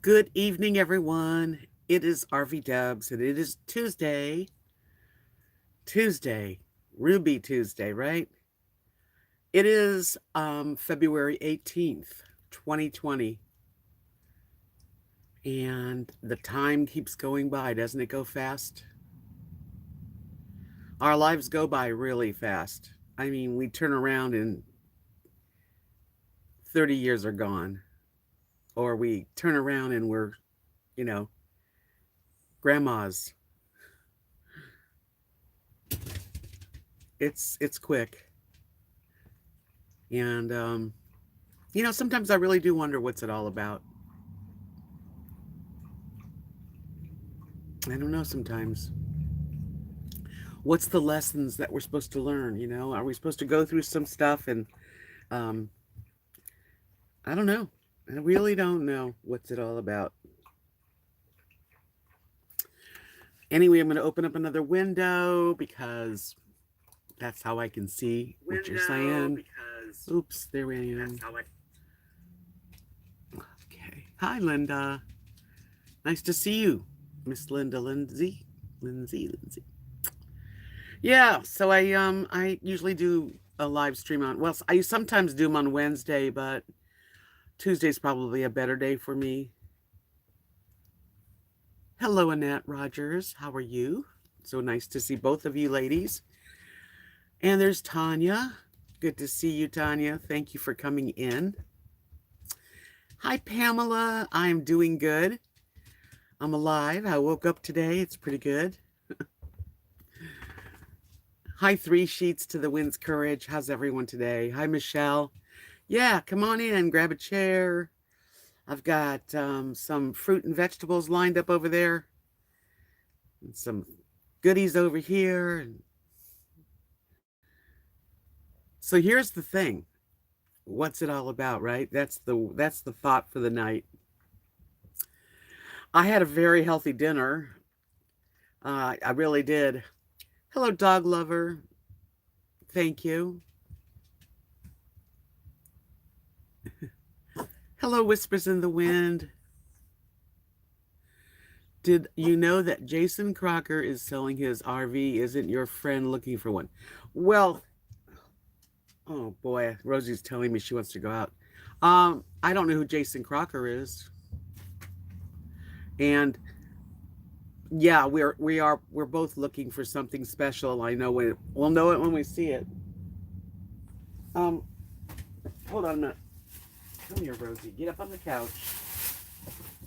Good evening, everyone. It is RV Debs, and it is Tuesday. Tuesday. Ruby Tuesday, right? It is February 18th, 2020. And the time keeps going by, doesn't it go fast? Our lives go by really fast. I mean, we turn around and 30 years are gone. Or we turn around and we're, you know, grandmas. It's quick. And sometimes I really do wonder what's it all about. I don't know sometimes. What's the lessons that we're supposed to learn? Are we supposed to go through some stuff? And um, I don't know. I really don't know what's it all about. Anyway, I'm going to open up another window because that's how I can see what you're saying. Oops, there we am. Okay. Hi, Linda. Nice to see you, Miss Lindsay. Yeah, so I usually do a live stream on, well, I sometimes do them on Wednesday, but Tuesday's probably a better day for me. Hello, Annette Rogers. How are you? So nice to see both of you ladies. And there's Tanya. Good to see you, Tanya. Thank you for coming in. Hi, Pamela. I'm doing good. I'm alive. I woke up today. It's pretty good. Hi, Three Sheets to the Wind's Courage. How's everyone today? Hi, Michelle. Yeah, come on in. Grab a chair. I've got some fruit and vegetables lined up over there. And some goodies over here. So here's the thing. What's it all about, right? That's the thought for the night. I had a very healthy dinner. I really did. Hello, dog lover. Thank you. Hello, whispers in the wind. Did you know that Jason Crocker is selling his RV? Isn't your friend looking for one? Well, oh boy, Rosie's telling me she wants to go out. I don't know who Jason Crocker is. And yeah, we're both looking for something special. I know we'll know it when we see it. Um, hold on a minute. Come here, Rosie. Get up on the couch.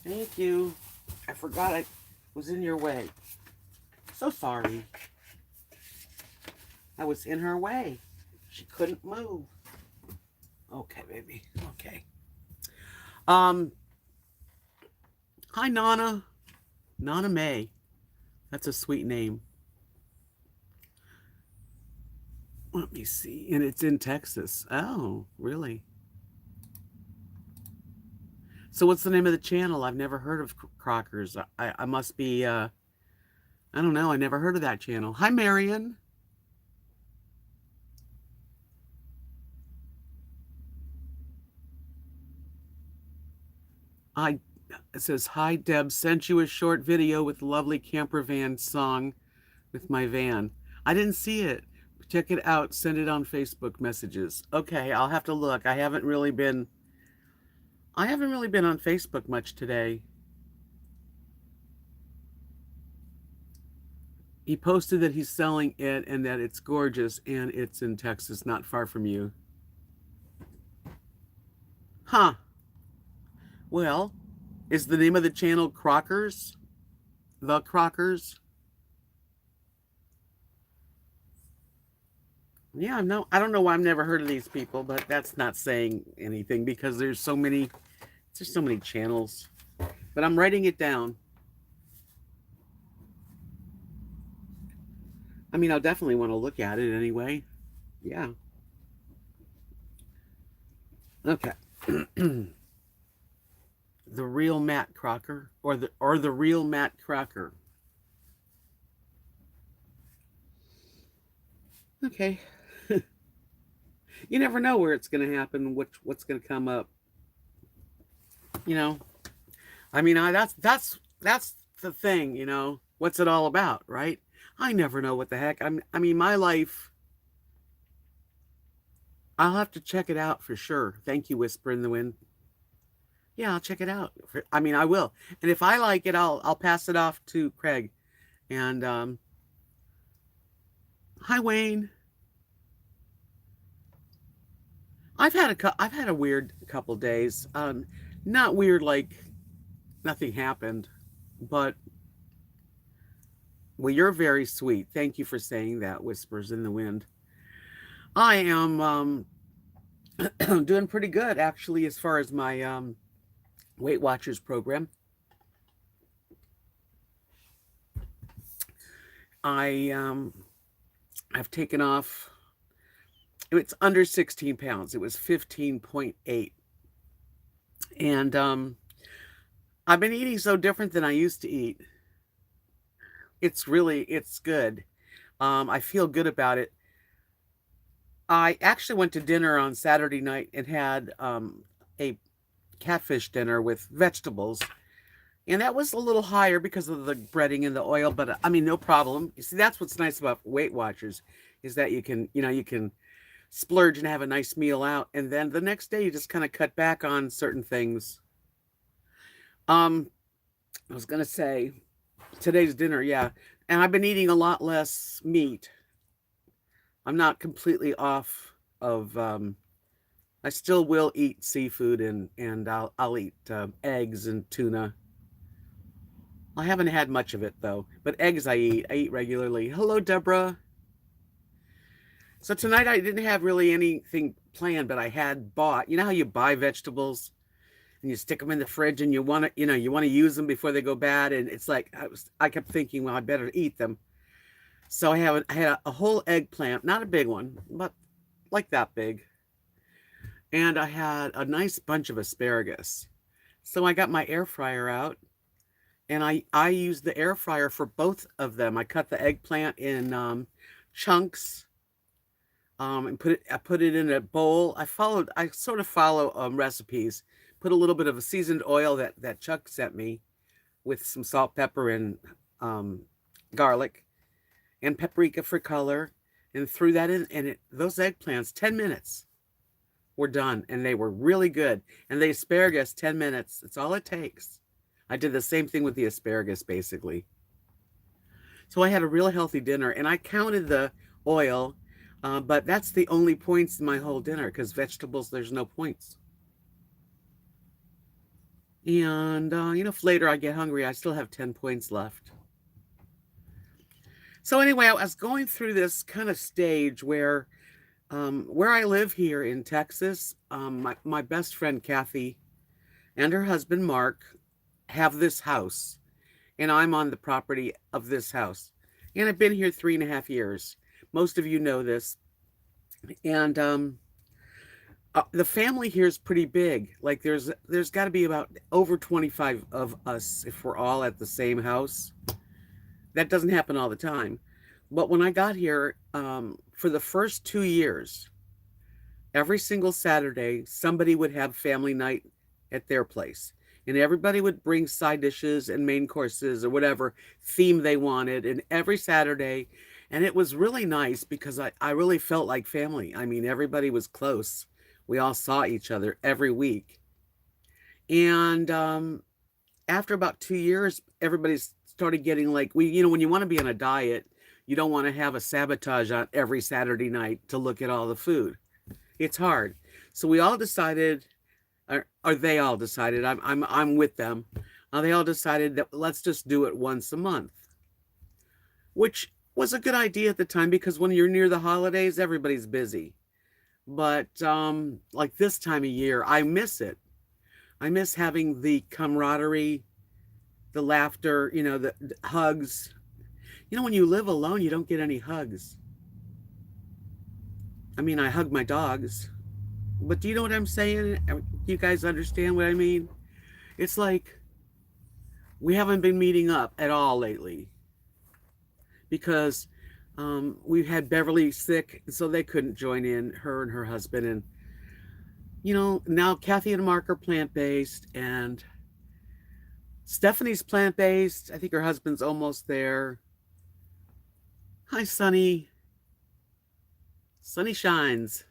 Thank you. I forgot I was in your way. So sorry. I was in her way. She couldn't move. Okay, baby. Okay. Um, Hi, Nana. Nana May. That's a sweet name. Let me see. And it's in Texas. Oh, really? So what's the name of the channel? I've never heard of Crockers. I must be, I don't know. I never heard of that channel. Hi, Marion. It says, hi, Deb. Sent you a short video with lovely Campervan song with my van. I didn't see it. Check it out. Send it on Facebook messages. Okay, I'll have to look. I haven't really been on Facebook much today. He posted that he's selling it and that it's gorgeous and it's in Texas, not far from you. Huh. Well, is the name of the channel Crockers? The Crockers? Yeah, no, I don't know why I've never heard of these people, but that's not saying anything because there's so many channels. But I'm writing it down. I mean, I'll definitely want to look at it anyway. Yeah. Okay. The real Matt Crocker or the real Matt Crocker. Okay. You never know where it's going to happen, what's going to come up. You know, I mean, that's the thing, you know. What's it all about, right? I never know what the heck. I mean, my life. I'll have to check it out for sure. Thank you, Whisper in the Wind. Yeah, I'll check it out. I mean, I will. And if I like it, I'll pass it off to Craig. And hi, Wayne. I've had a weird couple days. Not weird like nothing happened, but well, you're very sweet. Thank you for saying that, Whispers in the Wind. I am doing pretty good actually as far as my Weight Watchers program. I've taken off. It's under 16 pounds. It was 15.8. And I've been eating so different than I used to eat. It's good. I feel good about it. I actually went to dinner on Saturday night and had a catfish dinner with vegetables. And that was a little higher because of the breading and the oil, but I mean, no problem. You see, that's what's nice about Weight Watchers is that you can splurge and have a nice meal out. And then the next day you just kind of cut back on certain things. I was going to say today's dinner. Yeah. And I've been eating a lot less meat. I'm not completely off of, I still will eat seafood and I'll eat eggs and tuna. I haven't had much of it though, but eggs I eat regularly. Hello, Deborah. So tonight I didn't have really anything planned, but I had bought, you know how you buy vegetables and you stick them in the fridge and you want to use them before they go bad. And it's like, I kept thinking, well, I better eat them. So I had a whole eggplant, not a big one, but like that big. And I had a nice bunch of asparagus. So I got my air fryer out and I used the air fryer for both of them. I cut the eggplant in chunks and I put it in a bowl. I sort of follow recipes. Put a little bit of a seasoned oil that Chuck sent me with some salt, pepper, and garlic and paprika for color, and threw that in. And those eggplants, 10 minutes, were done, and they were really good. And the asparagus, 10 minutes. That's all it takes. I did the same thing with the asparagus, basically. So I had a real healthy dinner, and I counted the oil, but that's the only points in my whole dinner, because vegetables, there's no points. And, if later I get hungry, I still have 10 points left. So anyway, I was going through this kind of stage where I live here in Texas, my best friend Kathy and her husband Mark have this house, and I'm on the property of this house. And I've been here 3.5 years. Most of you know this. And the family here is pretty big. Like there's got to be about over 25 of us if we're all at the same house. That doesn't happen all the time. But when I got here, for the first 2 years, every single Saturday, somebody would have family night at their place. And everybody would bring side dishes and main courses or whatever theme they wanted. And every Saturday, and it was really nice because I really felt like family. I mean, everybody was close. We all saw each other every week. And after about 2 years, everybody started getting like, when you want to be on a diet, you don't want to have a sabotage on every Saturday night to look at all the food. It's hard. So we all decided, or they all decided, I'm with them. They all decided that let's just do it once a month, which was a good idea at the time because when you're near the holidays, everybody's busy. But like this time of year, I miss it. I miss having the camaraderie, the laughter, the hugs. When you live alone, you don't get any hugs. I mean, I hug my dogs, but do you know what I'm saying? You guys understand what I mean? It's like we haven't been meeting up at all lately because we had Beverly sick, so they couldn't join in, her and her husband. And, now Kathy and Mark are plant-based, and Stephanie's plant-based. I think her husband's almost there. Hi, Sunny. Sunny shines.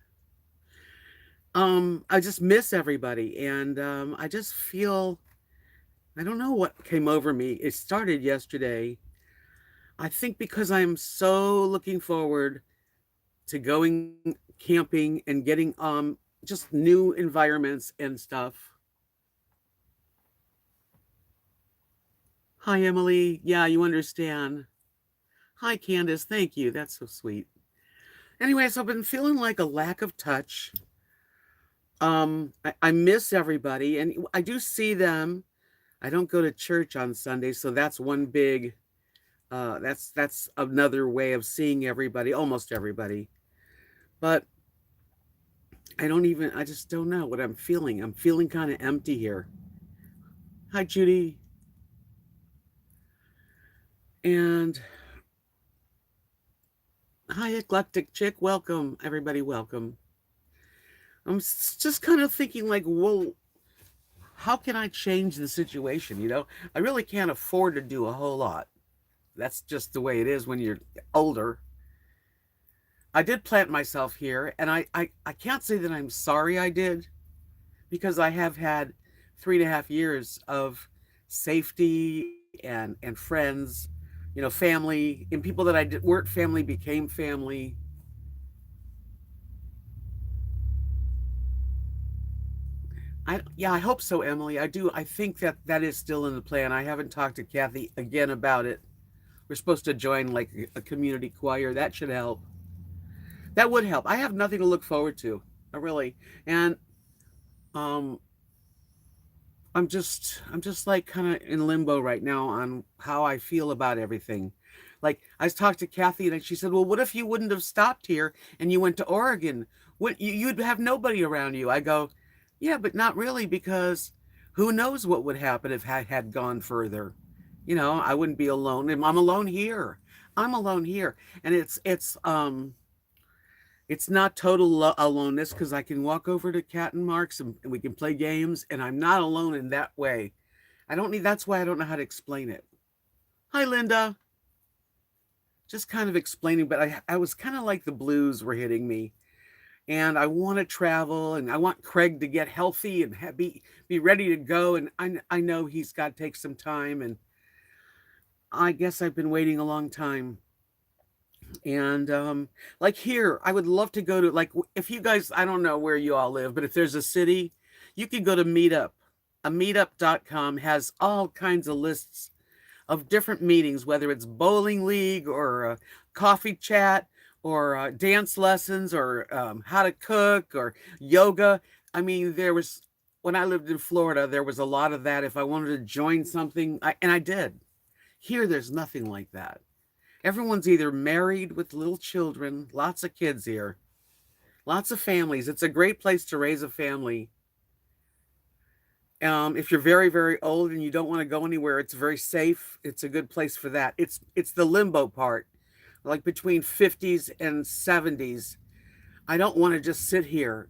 I just miss everybody, and I just feel I don't know what came over me. It started yesterday. I think because I'm so looking forward to going camping and getting just new environments and stuff. Hi, Emily. Yeah, you understand. Hi, Candace. Thank you. That's so sweet. Anyways, I've been feeling like a lack of touch. I miss everybody, and I do see them. I don't go to church on Sunday, so that's one big. That's another way of seeing everybody, almost everybody. But I don't even. I just don't know what I'm feeling. I'm feeling kind of empty here. Hi, Judy, and hi, eclectic chick. Welcome, everybody. Welcome. I'm just kind of thinking, like, well, how can I change the situation? I really can't afford to do a whole lot. That's just the way it is when you're older. I did plant myself here, and I can't say that I'm sorry I did, because I have had 3.5 years of safety and friends, family, and people that weren't family became family. Yeah, I hope so, Emily. I do. I think that that is still in the plan. I haven't talked to Kathy again about it. We're supposed to join like a community choir. That should help. That would help. I have nothing to look forward to. I really. And um I'm just like kind of in limbo right now on how I feel about everything. Like I talked to Kathy and she said, "Well, what if you wouldn't have stopped here and you went to Oregon? You'd have nobody around you." I go, "Yeah, but not really, because who knows what would happen if I had gone further. I wouldn't be alone. And I'm alone here. I'm alone here. And it's not total aloneness, because I can walk over to Cat and Mark's and we can play games, and I'm not alone in that way. That's why I don't know how to explain it. Hi, Linda. Just kind of explaining, but I was kind of like the blues were hitting me, and I want to travel, and I want Craig to get healthy and be ready to go. And I know he's got to take some time, and I guess I've been waiting a long time. And like here, I would love to go to, like, if you guys, I don't know where you all live, but if there's a city, you could go to Meetup. A meetup.com has all kinds of lists of different meetings, whether it's bowling league or a coffee chat or dance lessons or how to cook or yoga. I mean, when I lived in Florida, there was a lot of that. If I wanted to join something, and I did. Here, there's nothing like that. Everyone's either married with little children, lots of kids here, lots of families. It's a great place to raise a family. If you're very, very old and you don't want to go anywhere, it's very safe. It's a good place for that. It's the limbo part, like between 50s and 70s. I don't want to just sit here,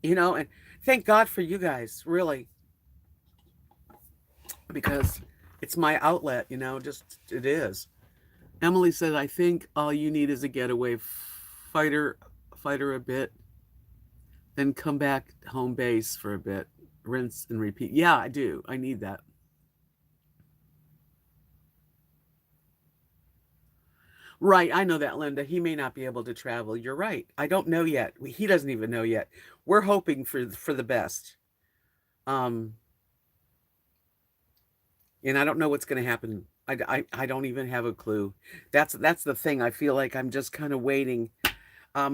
and thank God for you guys, really, because it's my outlet, just it is. Emily said, I think all you need is a getaway, fighter, fighter a bit, then come back home base for a bit, rinse and repeat. Yeah, I do. I need that. Right. I know that, Linda. He may not be able to travel. You're right. I don't know yet. He doesn't even know yet. We're hoping for the best. Um, and I don't know what's going to happen. I don't even have a clue. That's the thing. I feel like I'm just kind of waiting.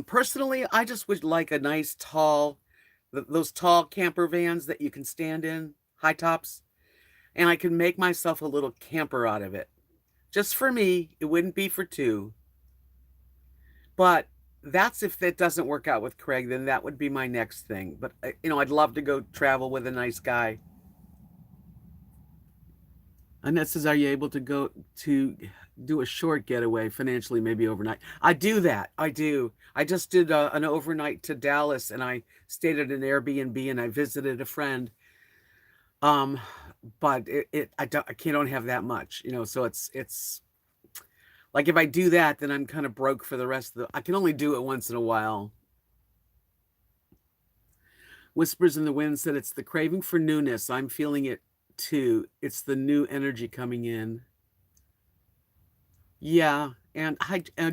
Personally, I just would like a nice tall, those tall camper vans that you can stand in, high tops, and I can make myself a little camper out of it. Just for me, it wouldn't be for two. But that's if that doesn't work out with Craig, then that would be my next thing. But I'd love to go travel with a nice guy. Annette says, "Are you able to go to do a short getaway financially, maybe overnight?" I do that. I do. I just did an overnight to Dallas, and I stayed at an Airbnb, and I visited a friend. Um, but I can't have that much, so it's like if I do that, then I'm kind of broke for the rest of I can only do it once in a while. Whispers in the Wind said it's the craving for newness. I'm feeling it too. It's the new energy coming in. Yeah. And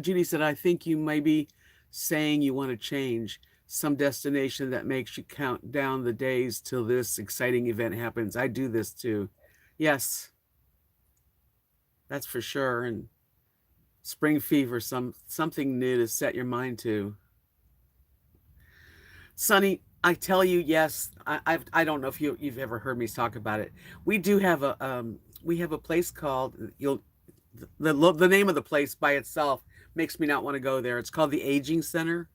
Judy said, I think you may be saying you want to change some destination that makes you count down the days till this exciting event happens. I do this too. Yes, that's for sure. And spring fever, something new to set your mind to. Sonny, I tell you, yes, I don't know if you've ever heard me talk about it. We do have a place called the name of the place by itself makes me not want to go there. It's called the Aging Center.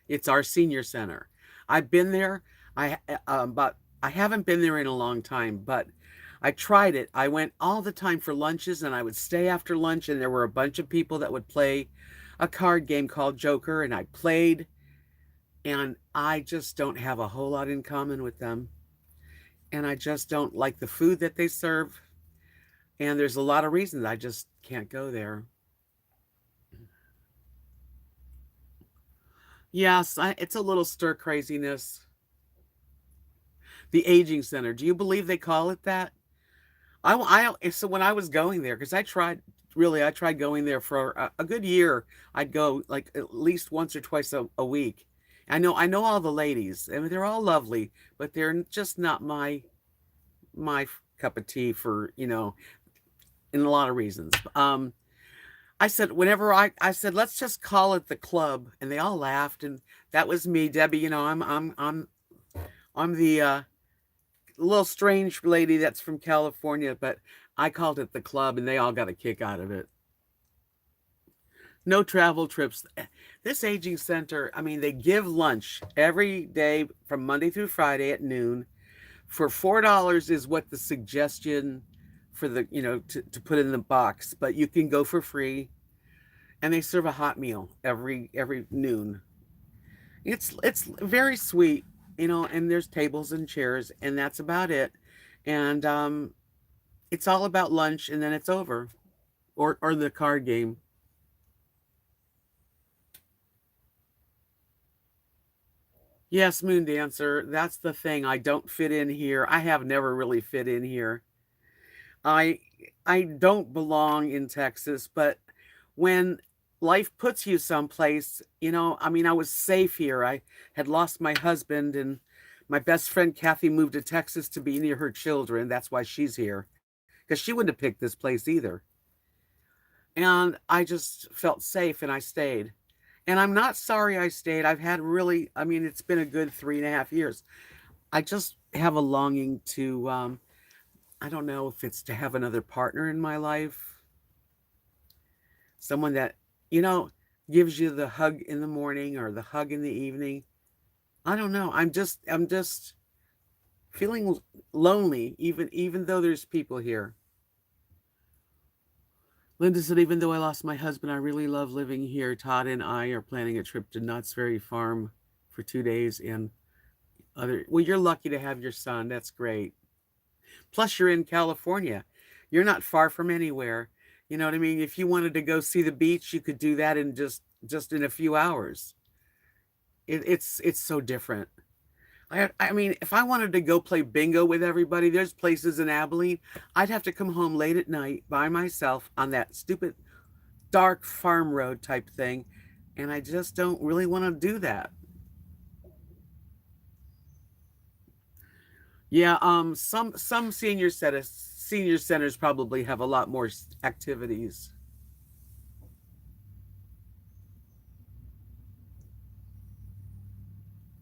It's our senior center. I've been there. But I haven't been there in a long time, but I tried it. I went all the time for lunches and I would stay after lunch and there were a bunch of people that would play a card game called Joker and I played and I just don't have a whole lot in common with them. And I just don't like the food that they serve. And there's a lot of reasons I just can't go there. Yes, it's a little stir craziness. The Aging Center. Do you believe they call it that? So when I was going there, because I tried going there for a good year. I'd go like at least once or twice a week. I know all the ladies. I mean, they're all lovely, but they're just not my cup of tea for, in a lot of reasons. I said, I said, let's just call it the club. And they all laughed. And that was me, Debbie. I'm the little strange lady that's from California, but I called it the club and they all got a kick out of it. No travel trips. This aging center, I mean, they give lunch every day from Monday through Friday at noon. For $4 is what the suggestion for the, to put in the box, but you can go for free. And they serve a hot meal every noon. It's very sweet, and there's tables and chairs, and that's about it. And it's all about lunch, and then it's over, or the card game. Yes, Moon Dancer, that's the thing. I don't fit in here. I have never really fit in here. I I don't belong in Texas, but when life puts you someplace, I mean, I was safe here. I had lost my husband, and my best friend Kathy moved to Texas to be near her children. That's why she's here, because she wouldn't have picked this place either. And I just felt safe and I stayed. And I'm not sorry I stayed. I mean, it's been a good 3.5 years. I just have a longing to, I don't know if it's to have another partner in my life, someone that, you know, gives you the hug in the morning or the hug in the evening. I don't know. I'm just feeling lonely, even though there's people here. Linda said, even though I lost my husband, I really love living here. Todd and I are planning a trip to Knott's Berry Farm for 2 days and well, you're lucky to have your son. That's great. Plus, you're in California. You're not far from anywhere. You know what I mean? If you wanted to go see the beach, you could do that in just in a few hours. It's so different. I mean, if I wanted to go play bingo with everybody, there's places in Abilene. I'd have to come home late at night by myself on that stupid dark farm road type thing, and I just don't really want to do that. Yeah, some senior centers probably have a lot more activities.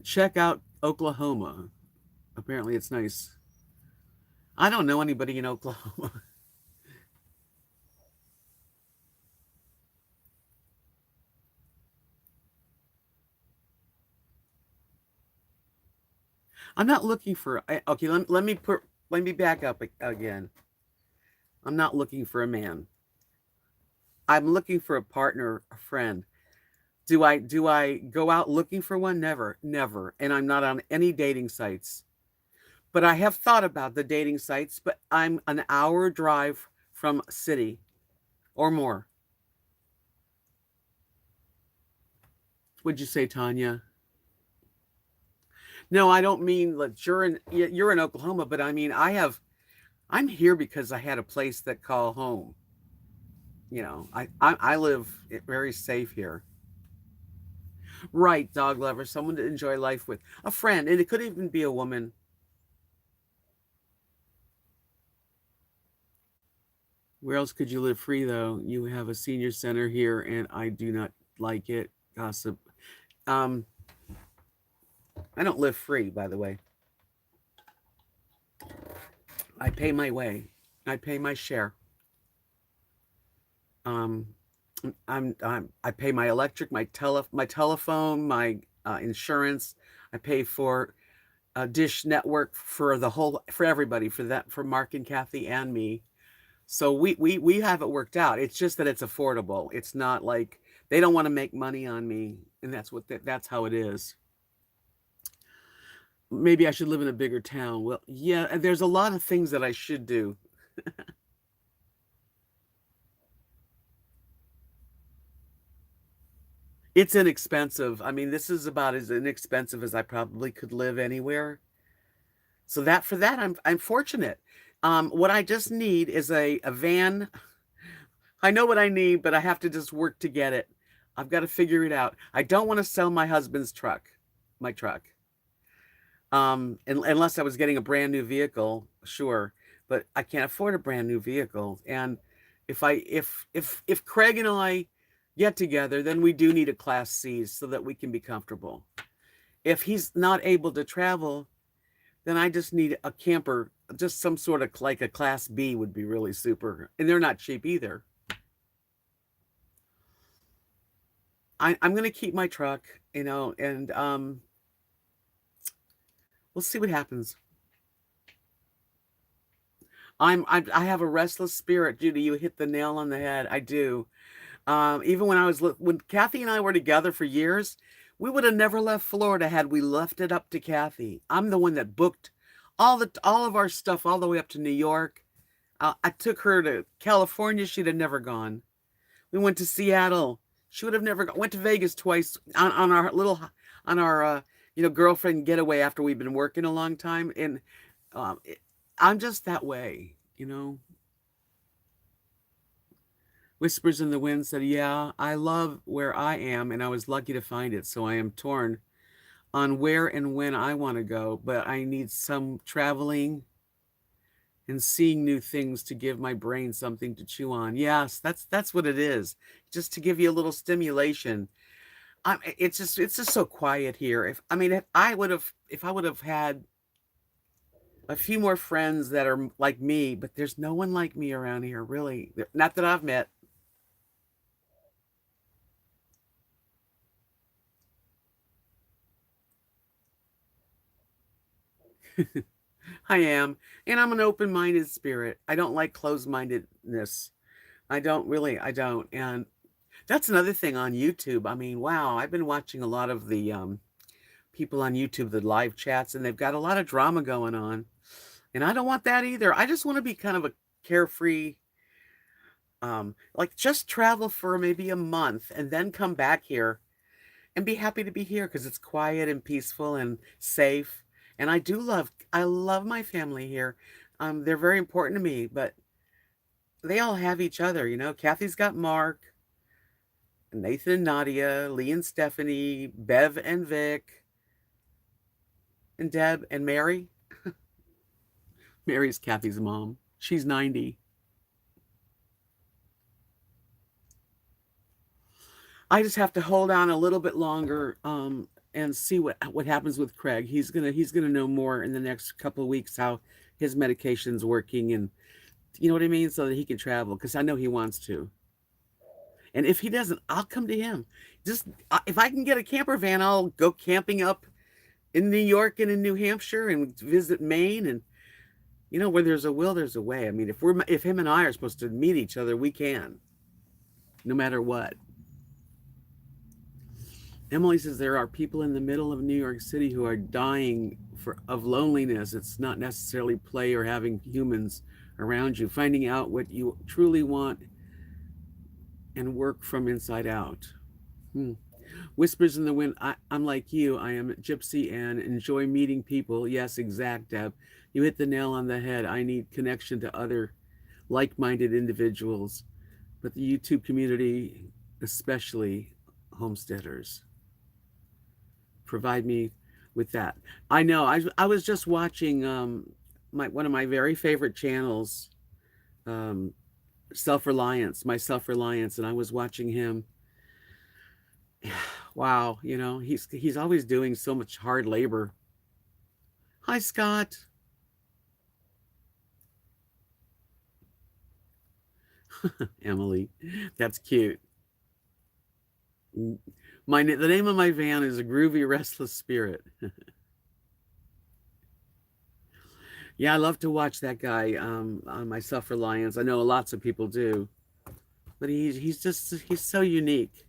Check out Oklahoma. Apparently, it's nice. I don't know anybody in Oklahoma. I'm not looking for. Okay, let me back up again. I'm not looking for a man. I'm looking for a partner, a friend. Do I go out looking for one? Never, never. And I'm not on any dating sites. But I have thought about the dating sites, but I'm an hour drive from a city or more. Would you say, Tanya? No, I don't mean that you're in Oklahoma, but I mean I'm here because I had a place that call home. I live very safe here. Right, dog lover, someone to enjoy life with, a friend, and it could even be a woman. Where else could you live free though? You have a senior center here, and I do not like it. Gossip. Um, I don't live free, by the way. I pay my way. I pay my share. Um, I pay my electric, my telephone, my insurance. I pay for a Dish Network for everybody, for Mark and Kathy and me. So we have it worked out. It's just that it's affordable. It's not like they don't want to make money on me, and that's how it is. Maybe I should live in a bigger town. Well, yeah, there's a lot of things that I should do. It's inexpensive. I mean, this is about as inexpensive as I probably could live anywhere. So for that, I'm fortunate. What I just need is a van. I know what I need, but I have to just work to get it. I've got to figure it out. I don't want to sell my husband's my truck. Unless I was getting a brand new vehicle, sure, but I can't afford a brand new vehicle. And if Craig and I get together, then we do need a Class C so that we can be comfortable. If he's not able to travel, then I just need a camper, just some sort of like a Class B would be really super. And they're not cheap either. I'm going to keep my truck, and we'll see what happens. I have a restless spirit, Judy. You hit the nail on the head. I do. Even when Kathy and I were together for years, we would have never left Florida had we left it up to Kathy. I'm the one that booked all of our stuff all the way up to New York. I took her to California. She'd have never gone. We went to Seattle. She would have never gone. Went to Vegas twice on our girlfriend getaway after we've been working a long time. And um, it, I'm just that way. Whispers in the Wind said, yeah, I love where I am, and I was lucky to find it. So I am torn on where and when I want to go, but I need some traveling and seeing new things to give my brain something to chew on. Yes, that's what it is. Just to give you a little stimulation. It's just so quiet here. If I would have had a few more friends that are like me, but there's no one like me around here, really. Not that I've met. I am, and I'm an open-minded spirit. I don't like closed-mindedness. I don't. And that's another thing on YouTube. I mean, wow, I've been watching a lot of the people on YouTube, the live chats, and they've got a lot of drama going on. And I don't want that either. I just want to be kind of a carefree, like just travel for maybe a month and then come back here and be happy to be here because it's quiet and peaceful and safe. And I love my family here. They're very important to me, but they all have each other. Kathy's got Mark, Nathan and Nadia, Lee and Stephanie, Bev and Vic, and Deb and Mary. Mary's Kathy's mom. She's 90. I just have to hold on a little bit longer and see what happens with Craig. He's gonna know more in the next couple of weeks how his medication's working, and you know what I mean, so that he can travel, because I know he wants to. And if he doesn't, I'll come to him. Just if I can get a camper van, I'll go camping up in New York and in New Hampshire and visit Maine. And where there's a will, there's a way. I mean, if him and I are supposed to meet each other, we can, no matter what. Emily says there are people in the middle of New York City who are dying of loneliness. It's not necessarily play or having humans around you. Finding out what you truly want and work from inside out. Hmm. Whispers in the wind. I'm like you. I am a gypsy and enjoy meeting people. Yes, exact, Deb. You hit the nail on the head. I need connection to other like-minded individuals, but the YouTube community, especially homesteaders, provide me with that. I know. I was just watching one of my very favorite channels, um, Self Reliance, and I was watching him. Wow, he's always doing so much hard labor. Hi, Scott. Emily, that's cute. The name of my van is a groovy restless spirit. Yeah, I love to watch that guy on my Self Reliance. I know lots of people do, but he's so unique.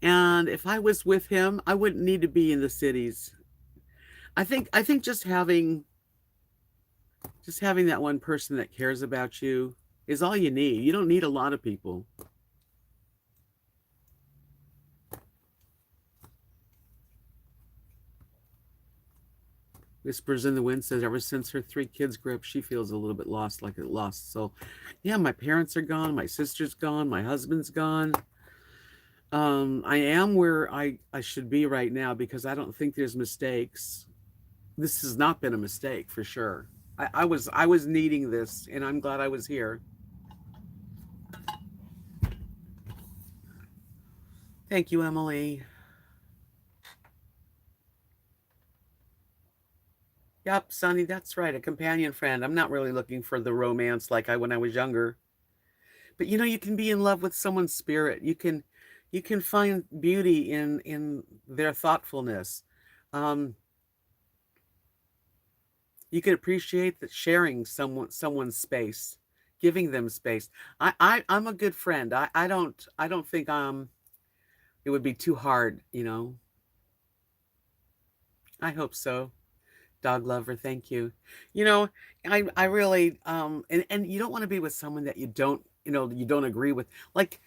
And if I was with him, I wouldn't need to be in the cities. I think just having that one person that cares about you is all you need. You don't need a lot of people. Whispers in the Wind says ever since her 3 kids grew up, she feels a little bit lost, like a lost soul. Yeah, my parents are gone, my sister's gone, my husband's gone. I am where I should be right now because I don't think there's mistakes. This has not been a mistake for sure. I was needing this, and I'm glad I was here. Thank you, Emily. Yep, Sonny, that's right. A companion friend. I'm not really looking for the romance like I when I was younger. But you can be in love with someone's spirit. You can find beauty in their thoughtfulness. Um, you can appreciate that sharing someone's space, giving them space. I'm a good friend. I don't think it would be too hard. I hope so. Dog lover, thank you. You know, I really and you don't want to be with someone that you don't agree with. Like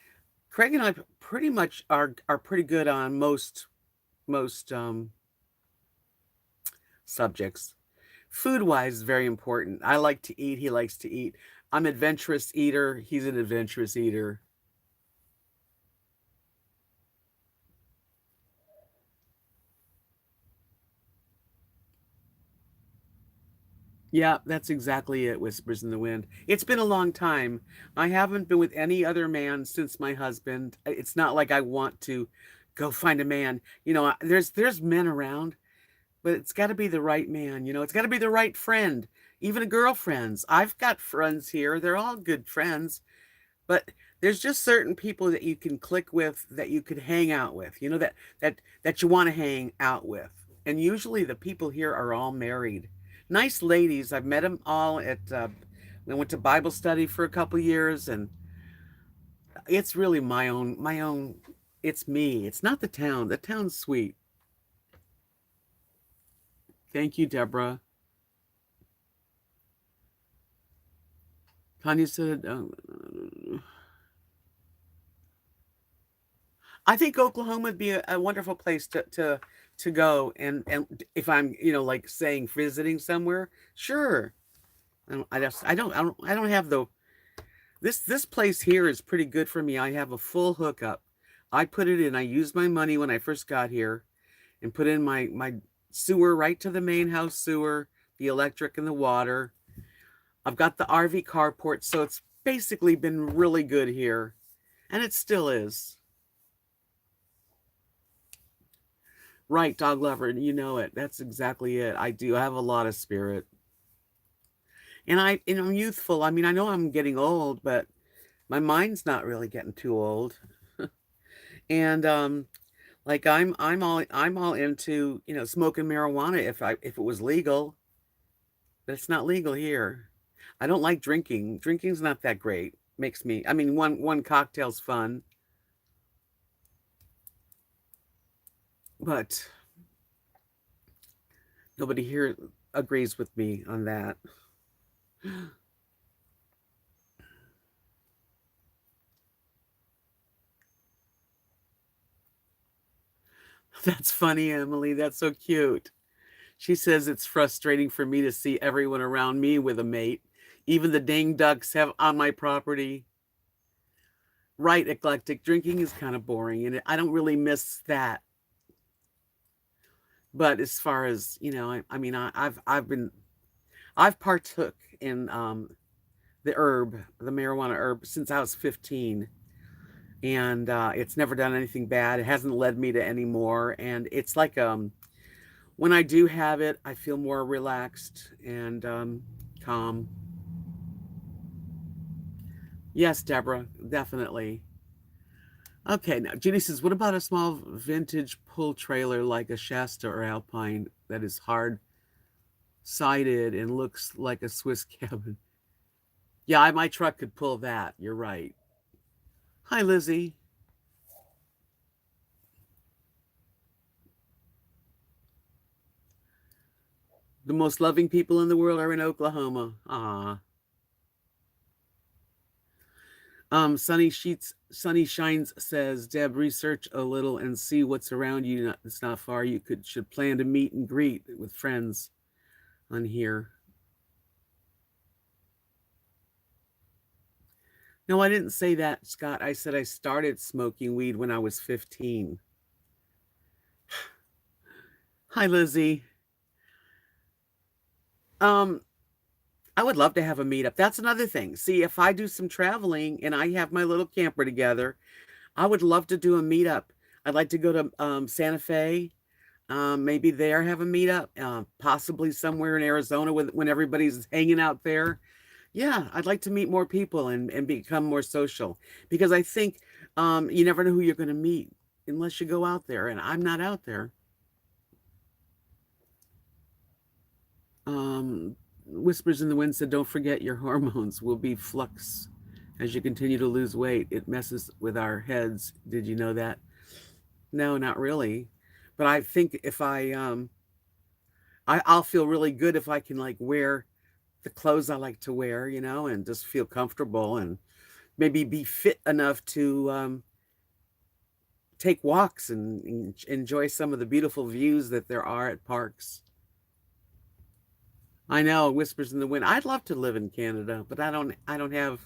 Craig and I pretty much are pretty good on most subjects. Food wise is very important. I like to eat, he likes to eat. I'm adventurous eater, he's an adventurous eater. Yeah, that's exactly it, Whispers in the Wind. It's been a long time. I haven't been with any other man since my husband. It's not like I want to go find a man. There's men around, but it's got to be the right man. It's got to be the right friend, even a girlfriend's. I've got friends here. They're all good friends, but there's just certain people that you can click with, that you could hang out with, that you want to hang out with. And usually the people here are all married. Nice ladies. I've met them all we went to Bible study for a couple years, and it's really my own, it's me. It's not the town. The town's sweet. Thank you, Deborah. Tanya said, I think Oklahoma would be a wonderful place to go, and if I'm like saying visiting somewhere, sure. I don't have the this place here is pretty good for me. I have a full hookup. I put it in. I used my money when I first got here and put in my sewer right to the main house sewer, the electric and the water. I've got the RV carport, so it's basically been really good here, and it still is. Right, dog lover, you know it. That's exactly it. I do have a lot of spirit. And I'm youthful. I mean, I know I'm getting old, but my mind's not really getting too old. And like I'm all into, smoking marijuana if it was legal, but it's not legal here. I don't like drinking. Drinking's not that great. Makes me, I mean, one cocktail's fun. But nobody here agrees with me on that. That's funny, Emily. That's so cute. She says it's frustrating for me to see everyone around me with a mate. Even the dang ducks have on my property. Right, eclectic. Drinking is kind of boring, and I don't really miss that. But as far as I mean, I've partook in the marijuana herb since I was 15, and it's never done anything bad. It hasn't led me to any more, and it's like when I do have it, I feel more relaxed and calm. Yes, Deborah, definitely. Okay, now Judy says, what about a small vintage pull trailer like a Shasta or Alpine that is hard sided and looks like a Swiss cabin? Yeah, my truck could pull that. You're right. Hi, Lizzie. The most loving people in the world are in Oklahoma. Ah. Sunny Shines says, Deb, research a little and see what's around you. It's not far. You should plan to meet and greet with friends on here. No, I didn't say that, Scott. I said I started smoking weed when I was 15. Hi, Lizzie. I would love to have a meetup. That's another thing. See, if I do some traveling and I have my little camper together, I would love to do a meetup. I'd like to go to Santa Fe. Maybe there have a meetup, possibly somewhere in Arizona when everybody's hanging out there. Yeah, I'd like to meet more people and become more social because I think you never know who you're going to meet unless you go out there, and I'm not out there. Whispers in the Wind said, don't forget your hormones will be flux as you continue to lose weight. It messes with our heads. Did you know that? No, not really. But I think if I'll feel really good if I can like wear the clothes I like to wear, and just feel comfortable and maybe be fit enough to take walks and enjoy some of the beautiful views that there are at parks. I know, whispers in the wind. I'd love to live in Canada, but I don't have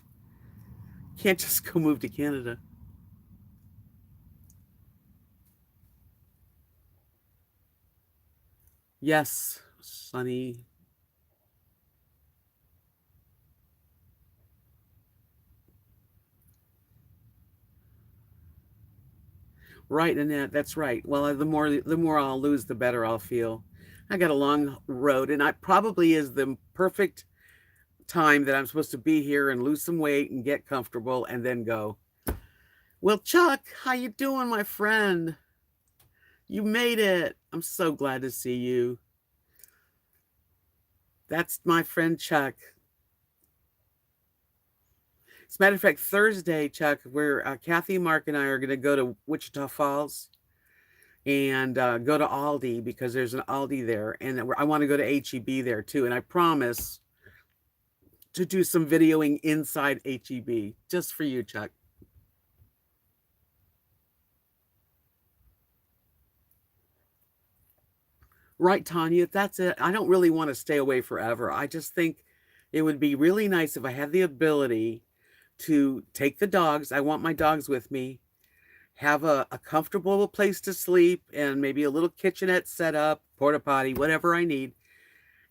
can't just go move to Canada. Yes, sunny. Right, Annette, that's right. Well, the more I'll lose, the better I'll feel. I got a long road, and I probably is the perfect time that I'm supposed to be here and lose some weight and get comfortable and then go. Well, Chuck, how you doing, my friend? You made it. I'm so glad to see you. That's my friend Chuck. As a matter of fact, Thursday, Chuck, where Kathy, Mark, and I are going to go to Wichita Falls and go to Aldi because there's an Aldi there, and I want to go to HEB there too. And I promise to do some videoing inside HEB just for you, Chuck. Right, Tanya, that's it. I don't really want to stay away forever. I just think it would be really nice if I had the ability to take the dogs. I want my dogs with me, have a comfortable place to sleep, and maybe a little kitchenette set up, porta potty, whatever I need,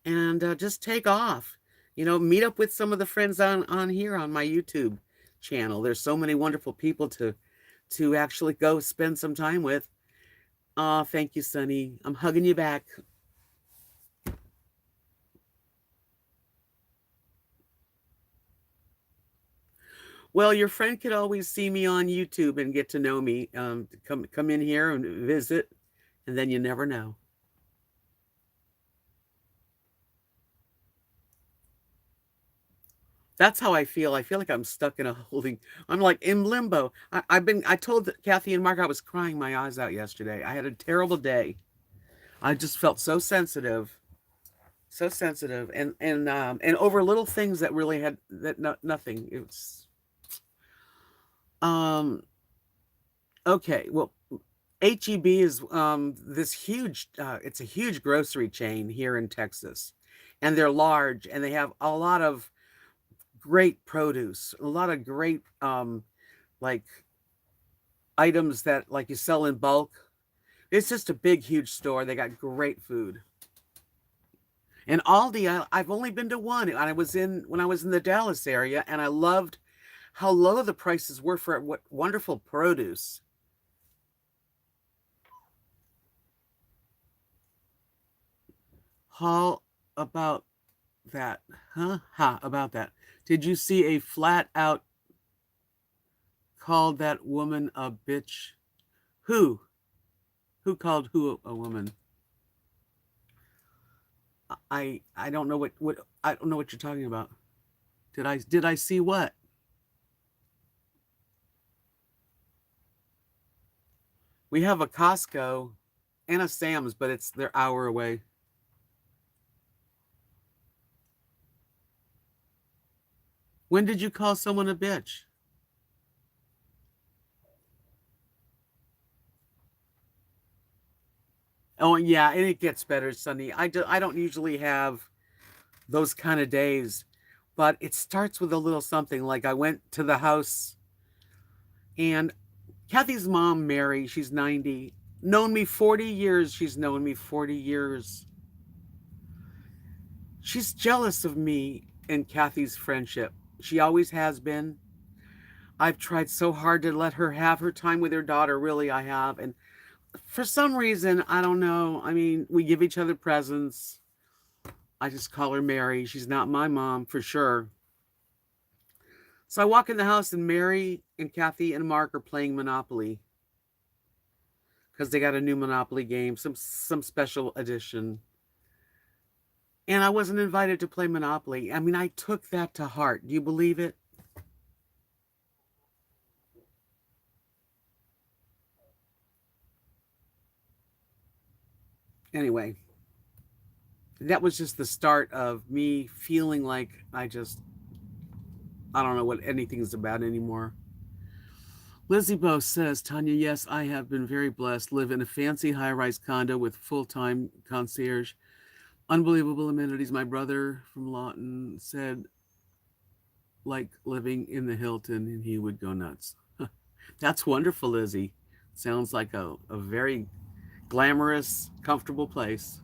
and just take off. Meet up with some of the friends on here on my YouTube channel. There's so many wonderful people to actually go spend some time with. Oh, thank you, Sunny. I'm hugging you back. Well, your friend could always see me on YouTube and get to know me. Come in here and visit, and then you never know. That's how I feel. I feel like I'm stuck in a holding. I'm like in limbo. I told Kathy and Mark I was crying my eyes out yesterday. I had a terrible day. I just felt so sensitive, and over little things that really had that no, nothing. It was um okay. Well, HEB is this huge. It's a huge grocery chain here in Texas, and they're large, and they have a lot of great produce, a lot of great like items that like you sell in bulk. It's just a big, huge store. They got great food. And Aldi, I've only been to one. And I was in when I was in the Dallas area, and I loved how low the prices were for what wonderful produce. How about that? Huh? Ha, about that. Did you see a flat out called that woman a bitch? Who? Who called who a woman? I don't know what I don't know what you're talking about. Did I see what? We have a Costco and a Sam's, but it's they're hour away. When did you call someone a bitch? Oh yeah, and it gets better, Sunny. I don't usually have those kind of days, but it starts with a little something. Like I went to the house, and Kathy's mom, Mary, she's 90, known me 40 years. She's known me 40 years. She's jealous of me and Kathy's friendship. She always has been. I've tried so hard to let her have her time with her daughter, really, I have. And for some reason, I don't know. I mean, we give each other presents. I just call her Mary. She's not my mom for sure. So I walk in the house, and Mary and Kathy and Mark are playing Monopoly because they got a new Monopoly game, some special edition. And I wasn't invited to play Monopoly. I mean, I took that to heart. Do you believe it? Anyway, that was just the start of me feeling like I don't know what anything's about anymore. Lizzie Bo says, Tanya, yes, I have been very blessed. Live in a fancy high rise condo with full time concierge. Unbelievable amenities. My brother from Lawton said, like living in the Hilton, and he would go nuts. That's wonderful, Lizzie. Sounds like a very glamorous, comfortable place.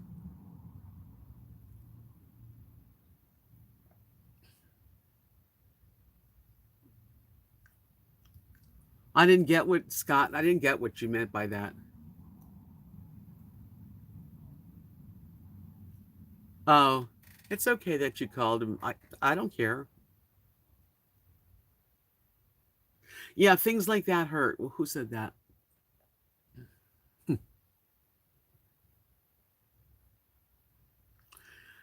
I didn't get what you meant by that. Oh, it's okay that you called him. I don't care. Yeah, things like that hurt. Well, who said that?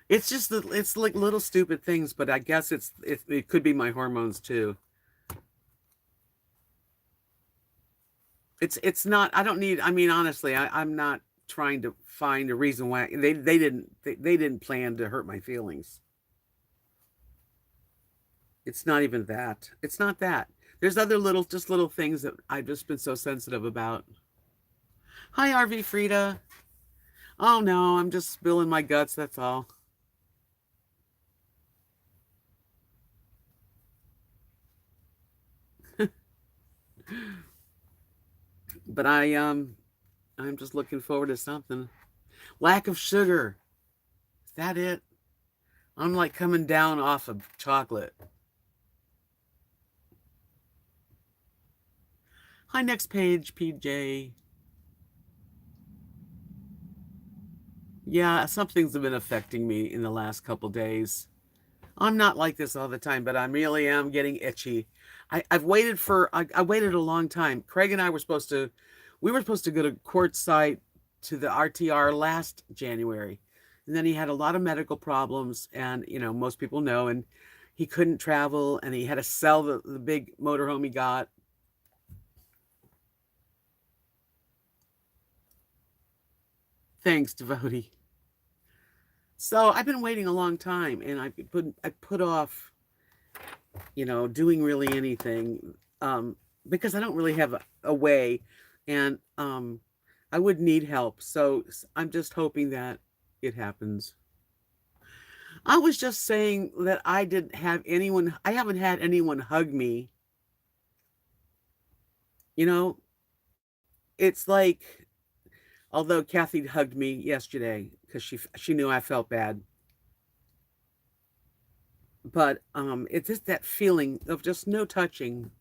It's just that it's like little stupid things, but I guess it could be my hormones too. It's not. I don't need. I mean, honestly, I'm not trying to find a reason why they didn't plan to hurt my feelings. It's not even that. It's not that. There's other little things that I've just been so sensitive about. Hi, RV Frida. Oh no, I'm just spilling my guts. That's all. But I'm just looking forward to something. Lack of sugar. Is that it? I'm like coming down off of chocolate. Hi, next page, PJ. Yeah, something's been affecting me in the last couple days. I'm not like this all the time, but I really am getting itchy. I waited a long time. Craig and I we were supposed to go to courtside to the RTR last January. And then he had a lot of medical problems, and most people know, and he couldn't travel and he had to sell the big motorhome he got. Thanks, devotee. So I've been waiting a long time, and I put off, doing really anything, because I don't really have a way, and I would need help. So I'm just hoping that it happens. I was just saying that I haven't had anyone hug me. You know, it's like, although Kathy hugged me yesterday because she knew I felt bad. But it's just that feeling of just no touching.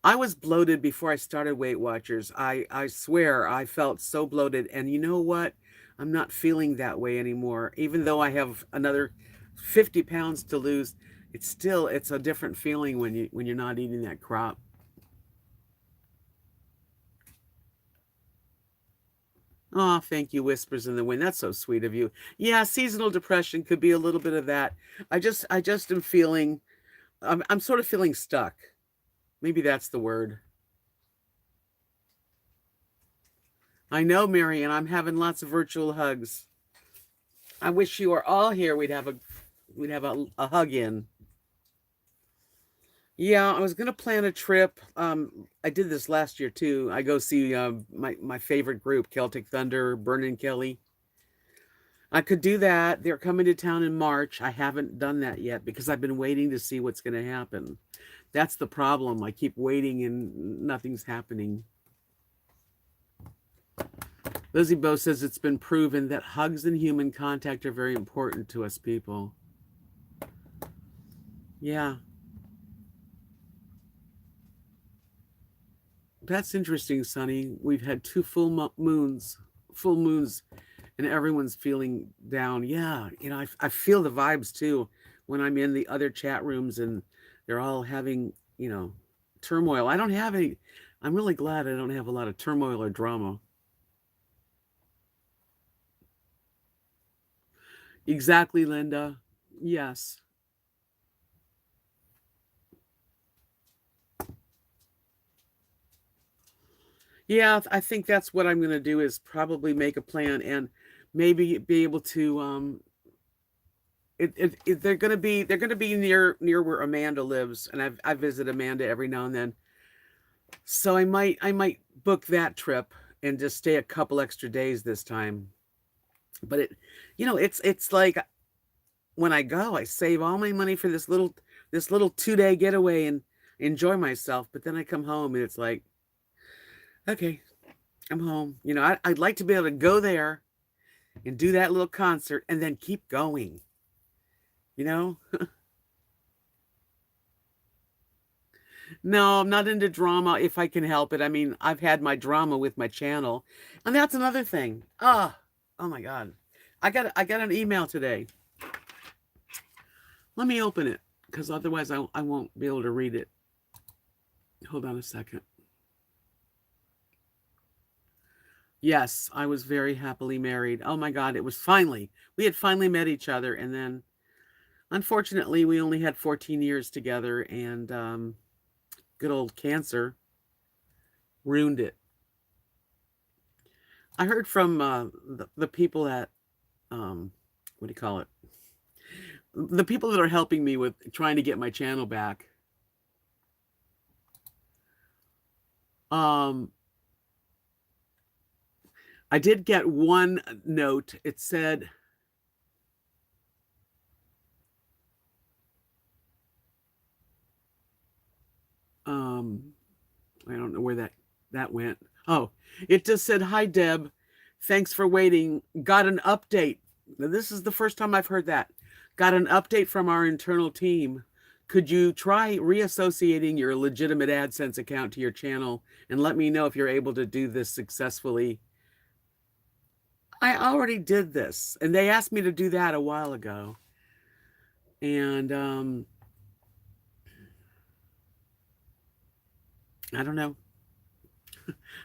I was bloated before I started Weight Watchers. I swear I felt so bloated. And you know what? I'm not feeling that way anymore. Even though I have another 50 pounds to lose, it's a different feeling when you're not eating that crop. Oh, thank you, Whispers in the Wind. That's so sweet of you. Yeah, seasonal depression could be a little bit of that. I just am feeling I'm sort of feeling stuck. Maybe that's the word. I know, Marian. I'm having lots of virtual hugs. I wish you were all here. We'd have a hug in. Yeah, I was gonna plan a trip. I did this last year too. I go see my favorite group, Celtic Thunder, Burnin' Kelly. I could do that. They're coming to town in March. I haven't done that yet because I've been waiting to see what's going to happen. That's the problem. I keep waiting and nothing's happening. Lizzie Bo says it's been proven that hugs and human contact are very important to us people. Yeah, that's interesting, Sonny. We've had two full moons, and everyone's feeling down. Yeah, I feel the vibes too when I'm in the other chat rooms and they're all having, turmoil. I don't have any. I'm really glad I don't have a lot of turmoil or drama. Exactly, Linda. Yes. Yeah, I think that's what I'm going to do is probably make a plan and maybe be able to they're going to be near where Amanda lives, and I visit Amanda every now and then. So I might book that trip and just stay a couple extra days this time. But it's like when I go, I save all my money for this little 2-day getaway and enjoy myself. But then I come home and it's like, okay, I'm home. I'd like to be able to go there and do that little concert and then keep going. You know? No, I'm not into drama if I can help it. I mean, I've had my drama with my channel, and that's another thing. Oh my God. I got an email today. Let me open it because otherwise I won't be able to read it. Hold on a second. Yes, I was very happily married. Oh my God, we had finally met each other, and then unfortunately we only had 14 years together, and good old cancer ruined it. I heard from the people at what do you call it? The people that are helping me with trying to get my channel back. Um, I did get one note. It said, I don't know where that went. Oh, it just said, "Hi Deb, thanks for waiting. Got an update." Now, this is the first time I've heard that. Got an update from our internal team. Could you try reassociating your legitimate AdSense account to your channel and let me know if you're able to do this successfully? I already did this, and they asked me to do that a while ago. And I don't know.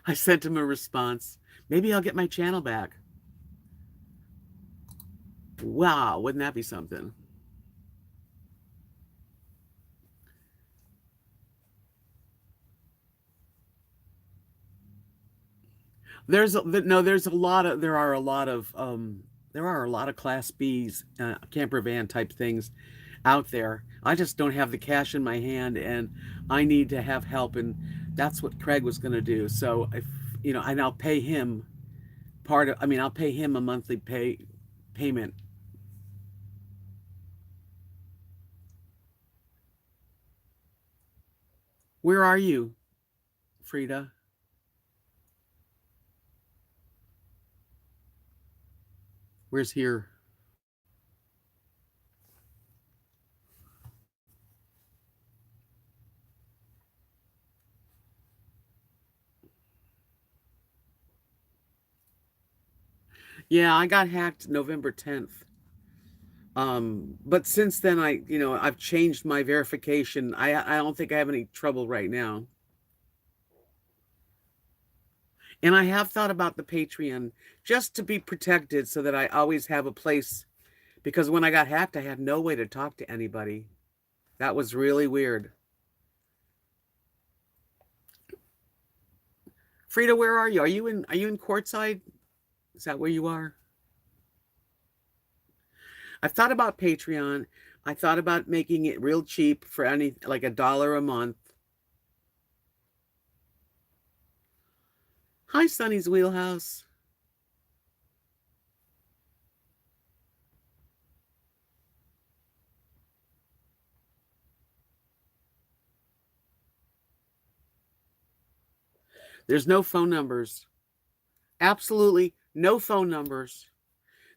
I sent him a response. Maybe I'll get my channel back. Wow, wouldn't that be something? There are a lot of Class B's, camper van type things out there. I just don't have the cash in my hand, and I need to have help, and that's what Craig was going to do. So if and I'll pay him I'll pay him a monthly payment. Where are you, Frida? Where's here? Yeah, I got hacked November 10th. But since then I've changed my verification. I don't think I have any trouble right now. And I have thought about the Patreon just to be protected so that I always have a place, because when I got hacked I had no way to talk to anybody. That was really weird. Frida, where are you? Are you in Quartzside? Is that where you are? I've thought about Patreon. I thought about making it real cheap for any like $1 a month. Hi, Sunny's Wheelhouse. There's no phone numbers. Absolutely no phone numbers.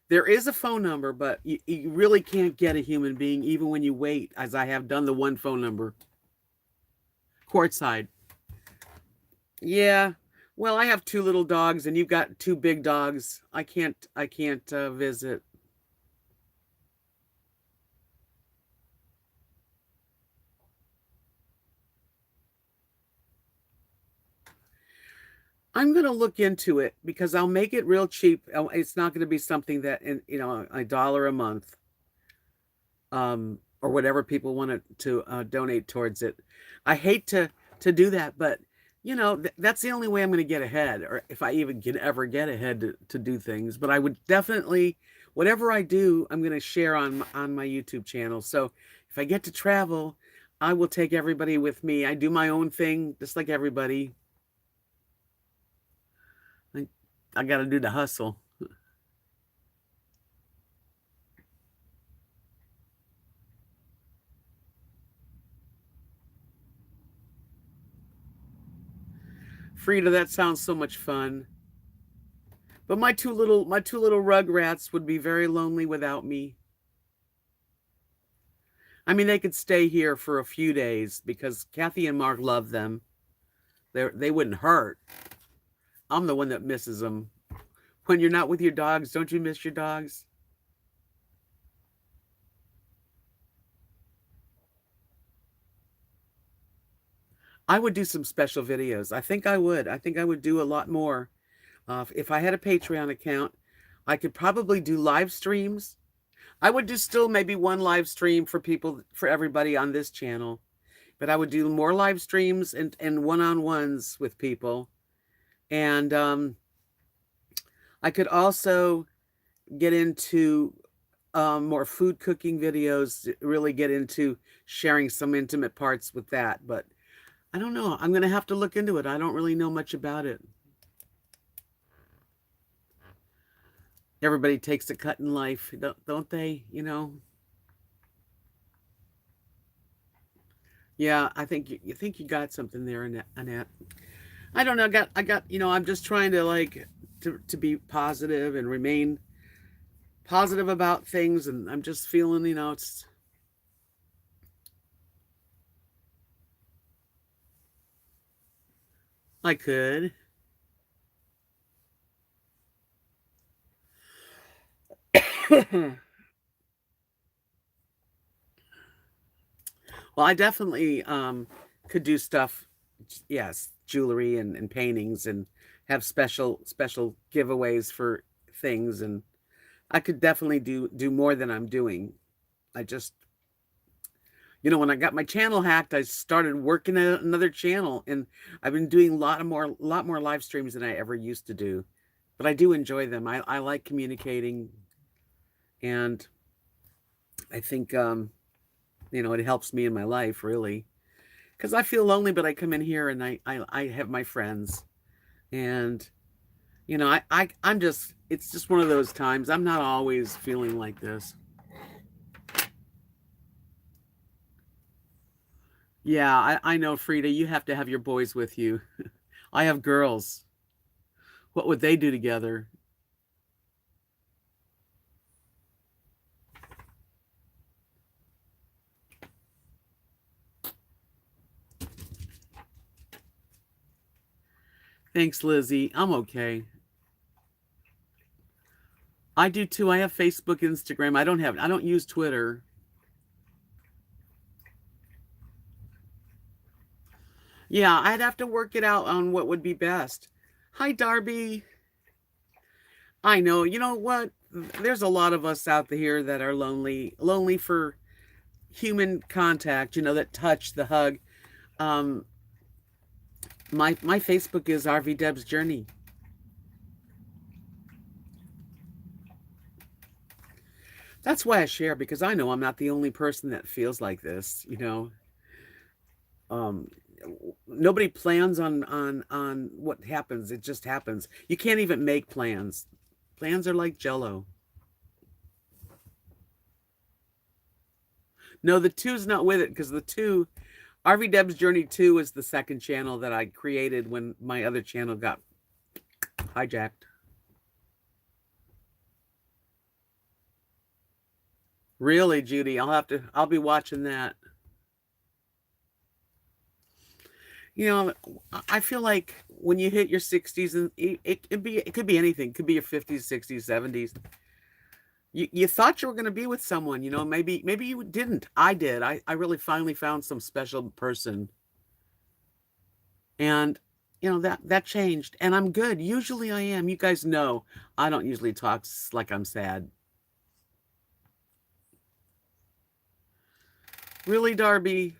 There is a phone number, but you really can't get a human being even when you wait, as I have done the one phone number. Courtside. Yeah. Well, I have two little dogs, and you've got two big dogs. I can't visit. I'm gonna look into it because I'll make it real cheap. It's not going to be something that, $1 a month, or whatever people want to donate towards it. I hate to do that, but that's the only way I'm going to get ahead, or if I even ever get ahead to do things. But I would definitely, whatever I do, I'm going to share on my YouTube channel. So if I get to travel, I will take everybody with me. I do my own thing, just like everybody. I, I got to do the hustle. Frida, that sounds so much fun. But my two little rugrats would be very lonely without me. I mean, they could stay here for a few days because Kathy and Mark love them. They wouldn't hurt. I'm the one that misses them. When you're not with your dogs, don't you miss your dogs? I would do some special videos. I think I would. I think I would do a lot more. If I had a Patreon account, I could probably do live streams. I would do still maybe one live stream for people, for everybody on this channel, but I would do more live streams and one-on-ones with people. And I could also get into more food cooking videos, really get into sharing some intimate parts with that. But I don't know. I'm going to have to look into it. I don't really know much about it. Everybody takes a cut in life, don't they? Yeah, I think you think you got something there, Annette. I don't know. I'm just trying to like to be positive and remain positive about things, and I'm just feeling, it's I could. Well, I definitely could do stuff, yes, jewelry and paintings, and have special giveaways for things, and I could definitely do more than I'm doing. I just, when I got my channel hacked, I started working at another channel, and I've been doing a lot more live streams than I ever used to do. But I do enjoy them. I like communicating, and I think it helps me in my life really. Because I feel lonely, but I come in here and I have my friends, and I'm just, it's just one of those times. I'm not always feeling like this. Yeah, I know, Frida, you have to have your boys with you. I have girls. What would they do together? Thanks, Lizzie. I'm okay. I do too. I have Facebook, Instagram. I don't use Twitter. Yeah, I'd have to work it out on what would be best. Hi, Darby. I know. You know what? There's a lot of us out here that are lonely for human contact, that touch, the hug. Um, my Facebook is RV Debs Journey. That's why I share, because I know I'm not the only person that feels like this. Um, Nobody plans on what happens. It just happens. You can't even make plans. Plans are like Jello. No, the two's not with it, because the two, RV Debs Journey 2 is the second channel that I created when my other channel got hijacked. Really, Judy, I'll be watching that. I feel like when you hit your 60s, and it could be anything. It could be your 50s, 60s, 70s. You thought you were going to be with someone, maybe you didn't. I did. I really finally found some special person, and that changed, and I'm good. Usually I am. You guys know I don't usually talk like I'm sad. Really, Darby?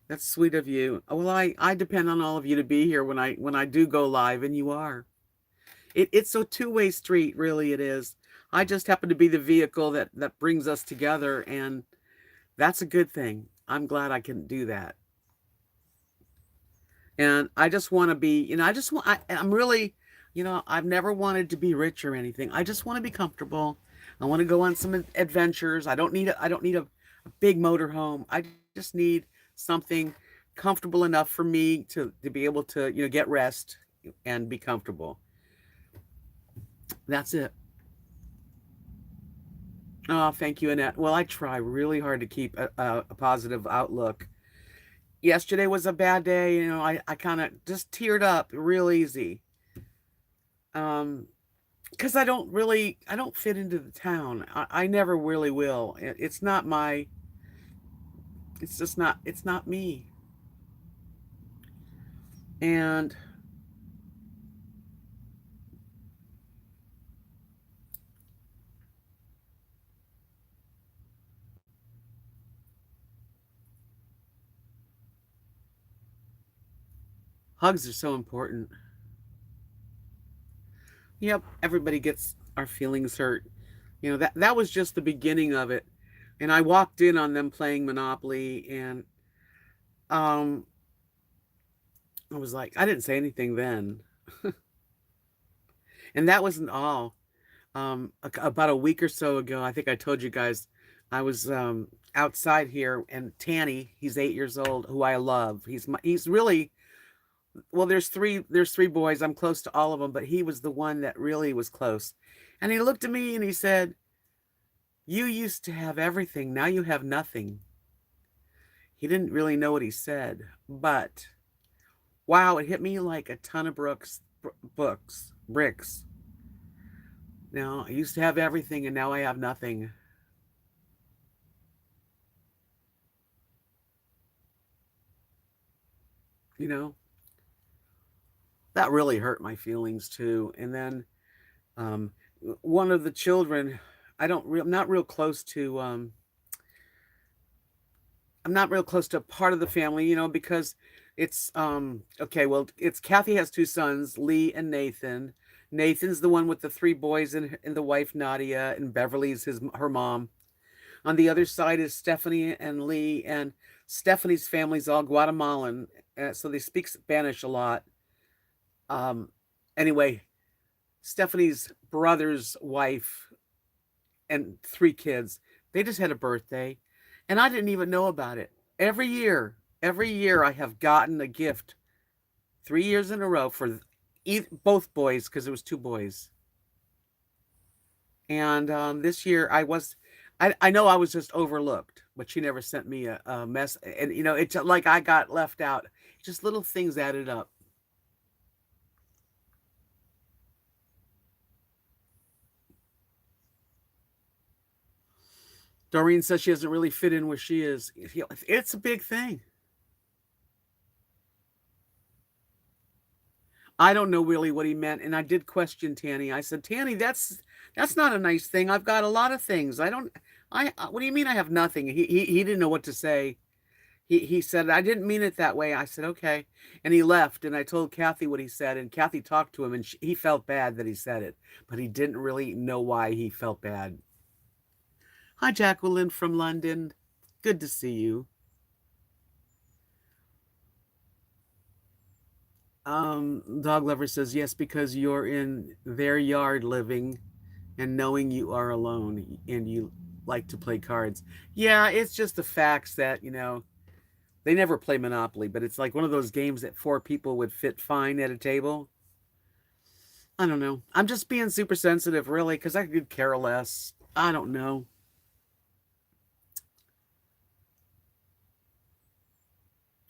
That's sweet of you. Well, I depend on all of you to be here when I do go live, and you are. It's a two-way street, really. It is. I just happen to be the vehicle that brings us together, and that's a good thing. I'm glad I can do that. And I just want to be, I'm really, I've never wanted to be rich or anything. I just want to be comfortable. I want to go on some adventures. I don't need a big motorhome. I just need something comfortable enough for me to be able to, get rest and be comfortable. That's it. Oh, thank you, Annette. Well, I try really hard to keep a positive outlook. Yesterday was a bad day. I kind of just teared up real easy. Um, because I don't fit into the town. I never really will. It's not it's not me. And hugs are so important. Yep, everybody gets our feelings hurt. That was just the beginning of it. And I walked in on them playing Monopoly, and um I was like, I didn't say anything then. And that wasn't all. About a week or so ago, I think I told you guys, I was outside here, and Tanny, he's 8 years old, who I love. He's really, well, there's three boys. I'm close to all of them, but he was the one that really was close. And he looked at me and he said, "You used to have everything. Now you have nothing." He didn't really know what he said, but wow, it hit me like a ton of bricks. Now, I used to have everything, and now I have nothing. You know, that really hurt my feelings too. And then Um, one of the children, I'm not real close to, I'm not real close to part of the family, because it's, okay, well, it's Kathy has two sons, Lee and Nathan. Nathan's the one with the three boys and the wife Nadia, and Beverly's her mom. On the other side is Stephanie and Lee, and Stephanie's family's all Guatemalan, so they speak Spanish a lot. Um, anyway, Stephanie's brother's wife and three kids, they just had a birthday, and I didn't even know about it. Every year I have gotten a gift 3 years in a row for both boys because it was two boys. And this year I know I was just overlooked, but she never sent me a mess. And it's like I got left out. Just little things added up. Doreen says she doesn't really fit in where she is. It's a big thing. I don't know really what he meant, and I did question Tanny. I said, Tanny, that's not a nice thing. I've got a lot of things. I don't. What do you mean I have nothing? He didn't know what to say. He said, I didn't mean it that way. I said, okay, and he left. And I told Kathy what he said, and Kathy talked to him, and he felt bad that he said it, but he didn't really know why he felt bad. Hi, Jacqueline from London. Good to see you. Dog Lover says, yes, because you're in their yard living and knowing you are alone and you like to play cards. Yeah, it's just the facts that, they never play Monopoly, but it's like one of those games that four people would fit fine at a table. I don't know. I'm just being super sensitive, really, because I could care less. I don't know.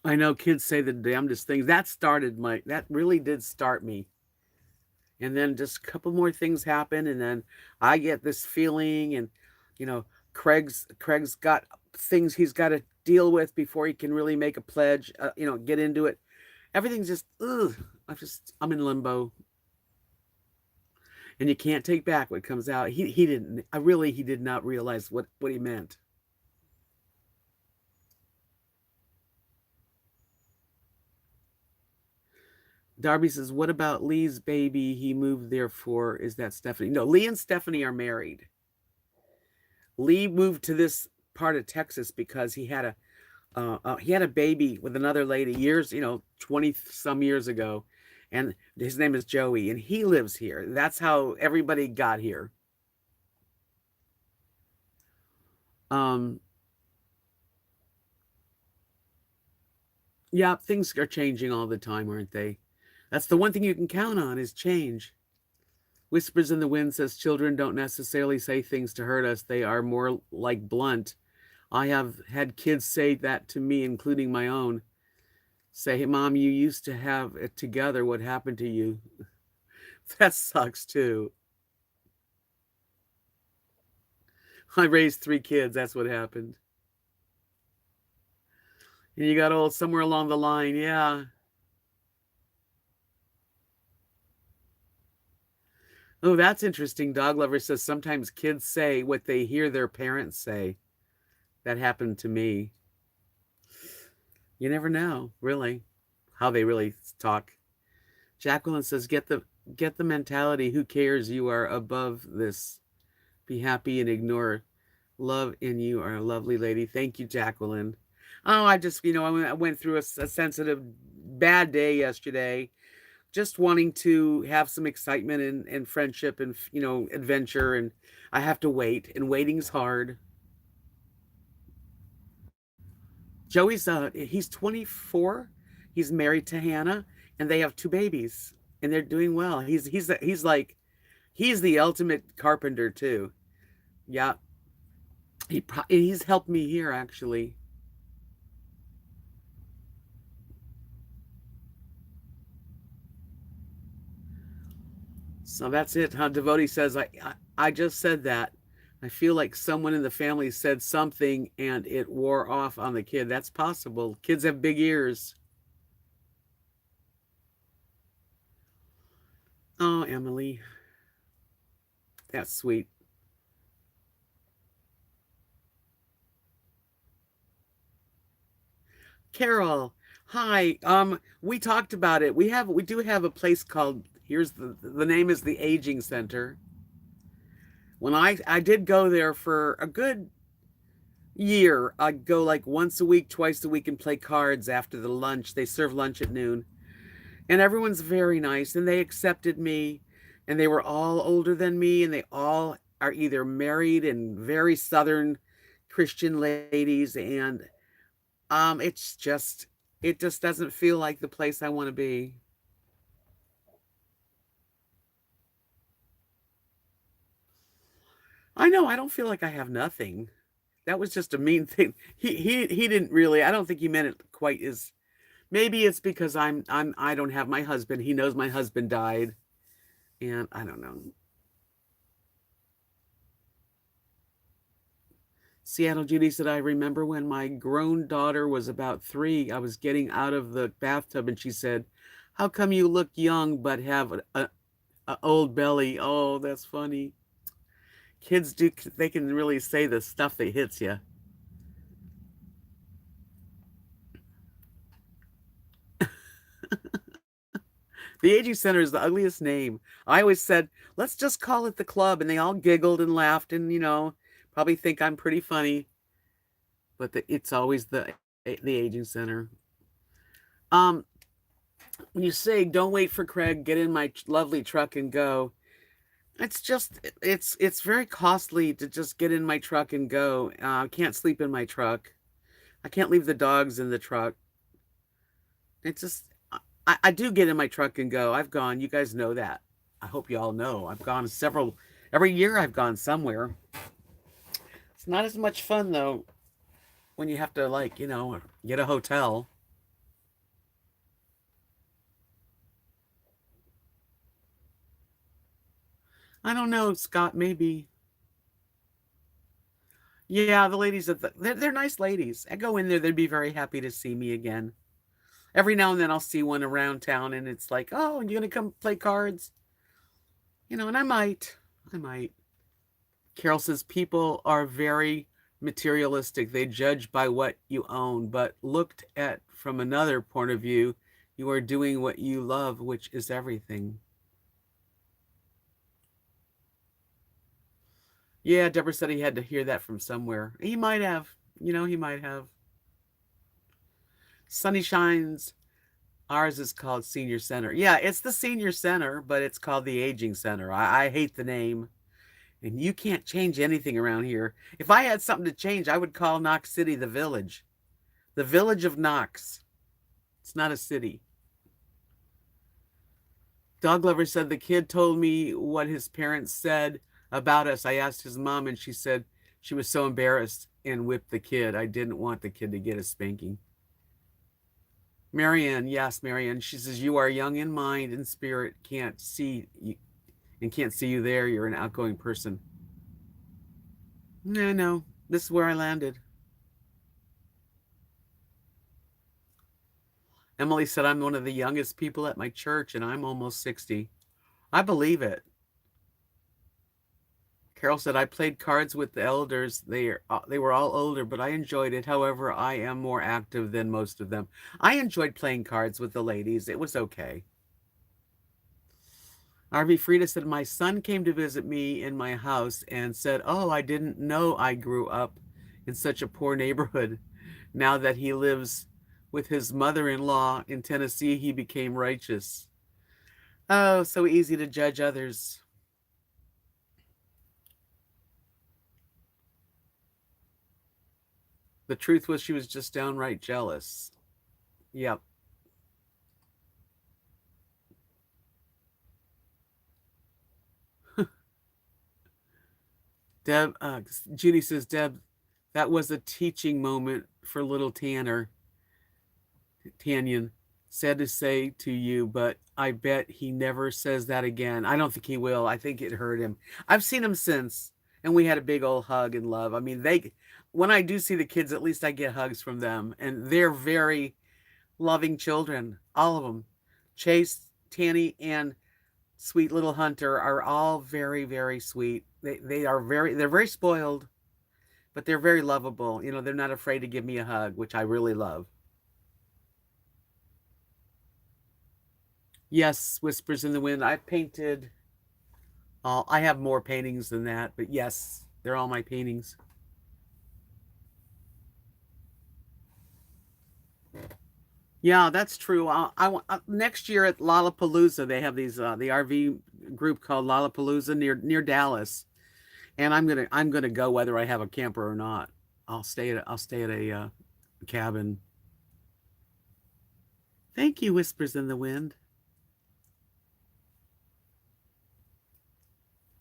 I know kids say the damnedest things. That really did start me. And then just a couple more things happen, and then I get this feeling, and you know, Craig's got things he's got to deal with before he can really make a pledge. Get into it. Everything's just ugh. I'm in limbo, and you can't take back what comes out. He didn't. He did not realize what he meant. Darby says, "What about Lee's baby? He moved there for. Is that Stephanie? No, Lee and Stephanie are married. Lee moved to this part of Texas because he had a baby with another lady years, 20 some years ago, and his name is Joey, and he lives here. That's how everybody got here. Um, yeah, things are changing all the time, aren't they? That's the one thing you can count on is change. Whispers in the Wind says children don't necessarily say things to hurt us. They are more like blunt. I have had kids say that to me, including my own. Say, hey, Mom, you used to have it together. What happened to you? That sucks too. I raised three kids. That's what happened. And you got old somewhere along the line. Yeah. Oh, that's interesting. Dog Lover says sometimes kids say what they hear their parents say. That happened to me. You never know, really, how they really talk. Jacqueline says, get the mentality. Who cares? You are above this. Be happy and ignore. Love in you are a lovely lady. Thank you, Jacqueline. Oh, I went through a sensitive, bad day yesterday. Just wanting to have some excitement and friendship and, adventure. And I have to wait, and waiting's hard. He's 24. He's married to Hannah, and they have two babies, and they're doing well. He's the ultimate carpenter too. Yeah, he's helped me here actually. So that's it. Huh? Devotee says, I just said that. I feel like someone in the family said something and it wore off on the kid. That's possible. Kids have big ears. Oh, Emily. That's sweet. Carol, hi. We talked about it. We do have a place called, here's the name is the Aging Center. When I did go there for a good year, I'd go like once a week, twice a week, and play cards after the lunch. They serve lunch at noon. And everyone's very nice, and they accepted me, and they were all older than me, and they all are either married and very Southern Christian ladies, and it's just it just doesn't feel like the place I want to be. I know I don't feel like I have nothing. That was just a mean thing. He didn't really. I don't think he meant it quite as. Maybe it's because I don't have my husband. He knows my husband died, and I don't know. Seattle Judy said, I remember when my grown daughter was about 3, I was getting out of the bathtub and she said, how come you look young but have a old belly? Oh, that's funny. Kids do, they can really say the stuff that hits you. The Aging Center is the ugliest name. I always said, let's just call it the club. And they all giggled and laughed and, probably think I'm pretty funny. But it's always the Aging Center. Um, when you say, don't wait for Craig, get in my lovely truck and go. It's just, it's very costly to just get in my truck and go. I can't sleep in my truck. I can't leave the dogs in the truck. It's just, I do get in my truck and go. I've gone. You guys know that. I hope you all know. I've gone every year I've gone somewhere. It's not as much fun though when you have to like, get a hotel. I don't know, Scott, maybe. Yeah, the ladies they're nice ladies. I go in there, they'd be very happy to see me again. Every now and then I'll see one around town and it's like, oh, you gonna come play cards? And I might. Carol says people are very materialistic. They judge by what you own, but looked at from another point of view, you are doing what you love, which is everything. Yeah, Deborah said he had to hear that from somewhere. He might have. He might have. Sunny Shines. Ours is called Senior Center. Yeah, it's the Senior Center, but it's called the Aging Center. I hate the name. And you can't change anything around here. If I had something to change, I would call Knox City the village. The village of Knox. It's not a city. Dog Lover said the kid told me what his parents said about us. I asked his mom, and she said she was so embarrassed and whipped the kid. I didn't want the kid to get a spanking. Marianne, yes, Marianne. She says, you are young in mind and spirit, can't see you and can't see you there. You're an outgoing person. No. This is where I landed. Emily said, I'm one of the youngest people at my church and I'm almost 60. I believe it. Carol said, I played cards with the elders. They were all older, but I enjoyed it. However, I am more active than most of them. I enjoyed playing cards with the ladies. It was okay. RV Frida said, my son came to visit me in my house and said, oh, I didn't know I grew up in such a poor neighborhood. Now that he lives with his mother-in-law in Tennessee, he became righteous. Oh, so easy to judge others. The truth was she was just downright jealous. Yep. Judy says, Deb, that was a teaching moment for little Tanner. Tanyan, sad to say to you, but I bet he never says that again. I don't think he will. I think it hurt him. I've seen him since, and we had a big old hug and love. I mean, when I do see the kids, at least I get hugs from them, and they're very loving children, all of them. Chase, Tanny, and Sweet little Hunter are all very, very sweet. They're very spoiled, but they're very lovable. You know, they're not afraid to give me a hug, which I really love. Yes, Whispers in the Wind. I've painted all, I have more paintings than that, but yes, they're all my paintings. Yeah, that's true. Next year at Lollapalooza, they have these the RV group called Lollapalooza near Dallas, and I'm gonna go whether I have a camper or not. I'll stay at a cabin. Thank you, Whispers in the Wind.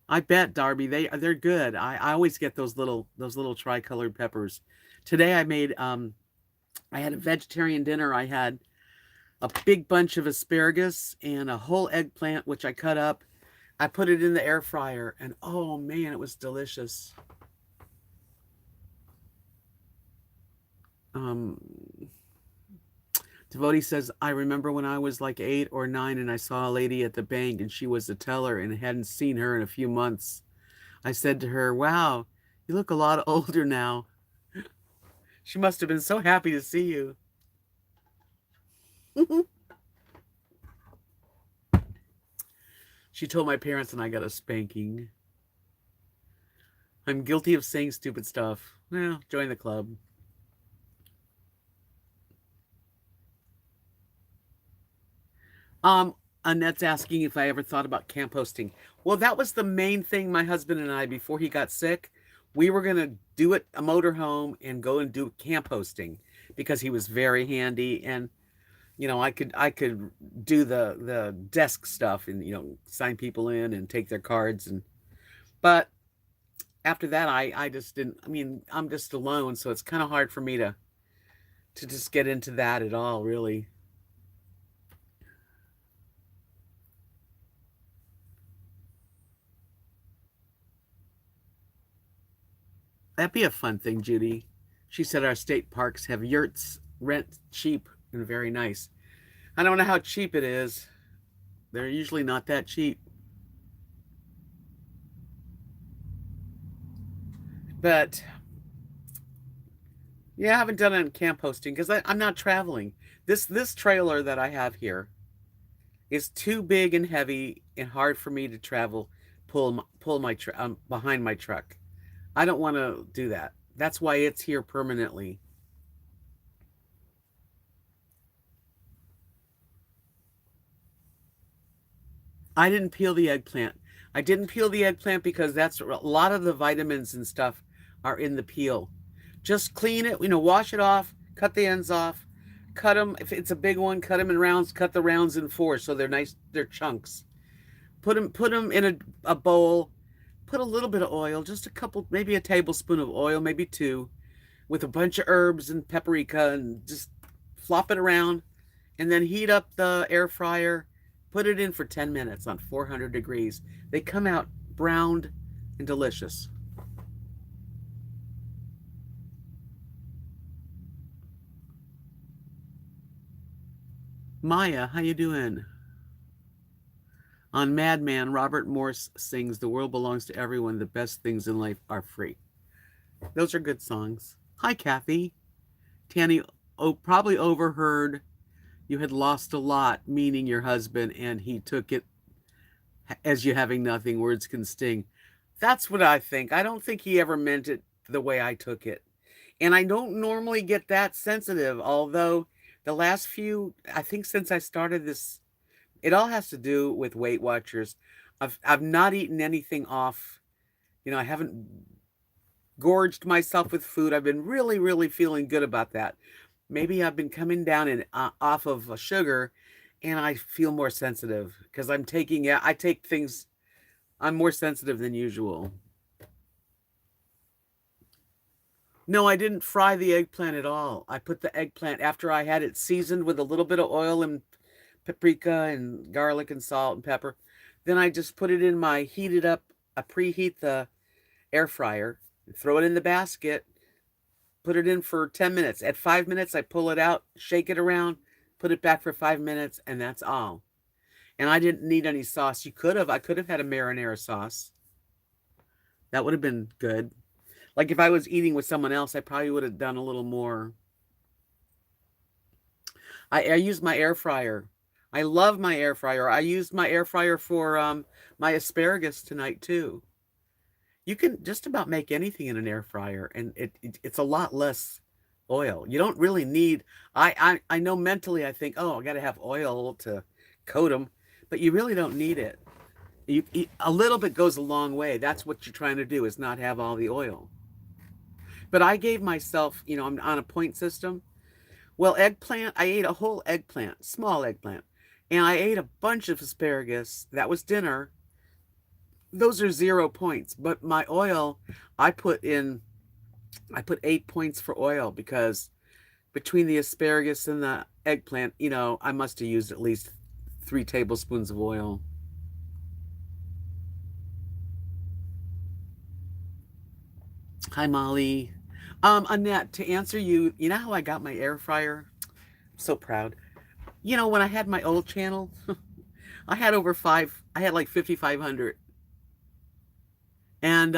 I bet, Darby, they're good. I always get those little tricolored peppers. Today I had a vegetarian dinner. I had a big bunch of asparagus and a whole eggplant, which I cut up. I put it in the air fryer, and oh man, it was delicious. Um, Devotee says, I remember when I was like 8 or 9 and I saw a lady at the bank and she was a teller and hadn't seen her in a few months. I said to her, wow, you look a lot older now. She must have been so happy to see you. She told my parents and I got a spanking. I'm guilty of saying stupid stuff. Well, join the club. Um, Annette's asking if I ever thought about camp hosting. Well, that was the main thing my husband and I, before he got sick, we were going to do it a motorhome and go and do camp hosting because he was very handy and you know, I could do the desk stuff and you know, sign people in and take their cards and but after that I just didn't I mean, I'm just alone, so it's kind of hard for me to just get into that at all, really. That'd be a fun thing, Judy. She said our state parks have yurts, rent cheap and very nice. I don't know how cheap it is. They're usually not that cheap. But yeah, I haven't done it on camp hosting because I'm not traveling. This trailer that I have here is too big and heavy and hard for me to travel, pull my behind my truck. I don't want to do that. That's why it's here permanently. I didn't peel the eggplant. I didn't peel the eggplant because that's a lot of the vitamins and stuff are in the peel. Just clean it, you know, wash it off, cut the ends off, cut them. If it's a big one, cut them in rounds, cut the rounds in four so they're nice, they're chunks. Put them in a bowl, put a little bit of oil, just a couple, maybe a tablespoon of oil, maybe two, with a bunch of herbs and paprika and just flop it around and then heat up the air fryer. Put it in for 10 minutes on 400 degrees. They come out browned and delicious. Maya, how you doing? On Madman, Robert Morse sings "The World Belongs to Everyone. The best things in life are free." Those are good songs. Hi, Kathy. Tanny, oh, probably overheard you had lost a lot, meaning your husband, and he took it as you having nothing. Words can sting. That's what I think. I don't think he ever meant it the way I took it. And I don't normally get that sensitive, although the last few, I think since I started this, it all has to do with Weight Watchers. I've not eaten anything off. You know, I haven't gorged myself with food. I've been really, really feeling good about that. Maybe I've been coming down and off of sugar, and I feel more sensitive because I'm taking. Yeah, I take things. I'm more sensitive than usual. No, I didn't fry the eggplant at all. I put the eggplant after I had it seasoned with a little bit of oil and paprika and garlic and salt and pepper. Then I just put it in my heated up. I preheat the air fryer, throw it in the basket, put it in for 10 minutes. At 5 minutes, I pull it out, shake it around, put it back for 5 minutes, and that's all. And I didn't need any sauce. I could have had a marinara sauce. That would have been good. Like if I was eating with someone else, I probably would have done a little more. I use my air fryer. I love my air fryer. I used my air fryer for my asparagus tonight too. You can just about make anything in an air fryer, and it's a lot less oil. You don't really need. I know mentally I think, oh, I got to have oil to coat them, but you really don't need it. A little bit goes a long way. That's what you're trying to do, is not have all the oil. But I gave myself, I'm on a point system. Well, eggplant, I ate a whole eggplant, small eggplant, and I ate a bunch of asparagus. That was dinner. Those are 0 points. But my oil, I put in, I put 8 points for oil because between the asparagus and the eggplant, I must have used at least 3 tablespoons of oil. Hi, Molly. Annette, to answer you, you know how I got my air fryer? I'm so proud. When I had my old channel, I had like 5,500 and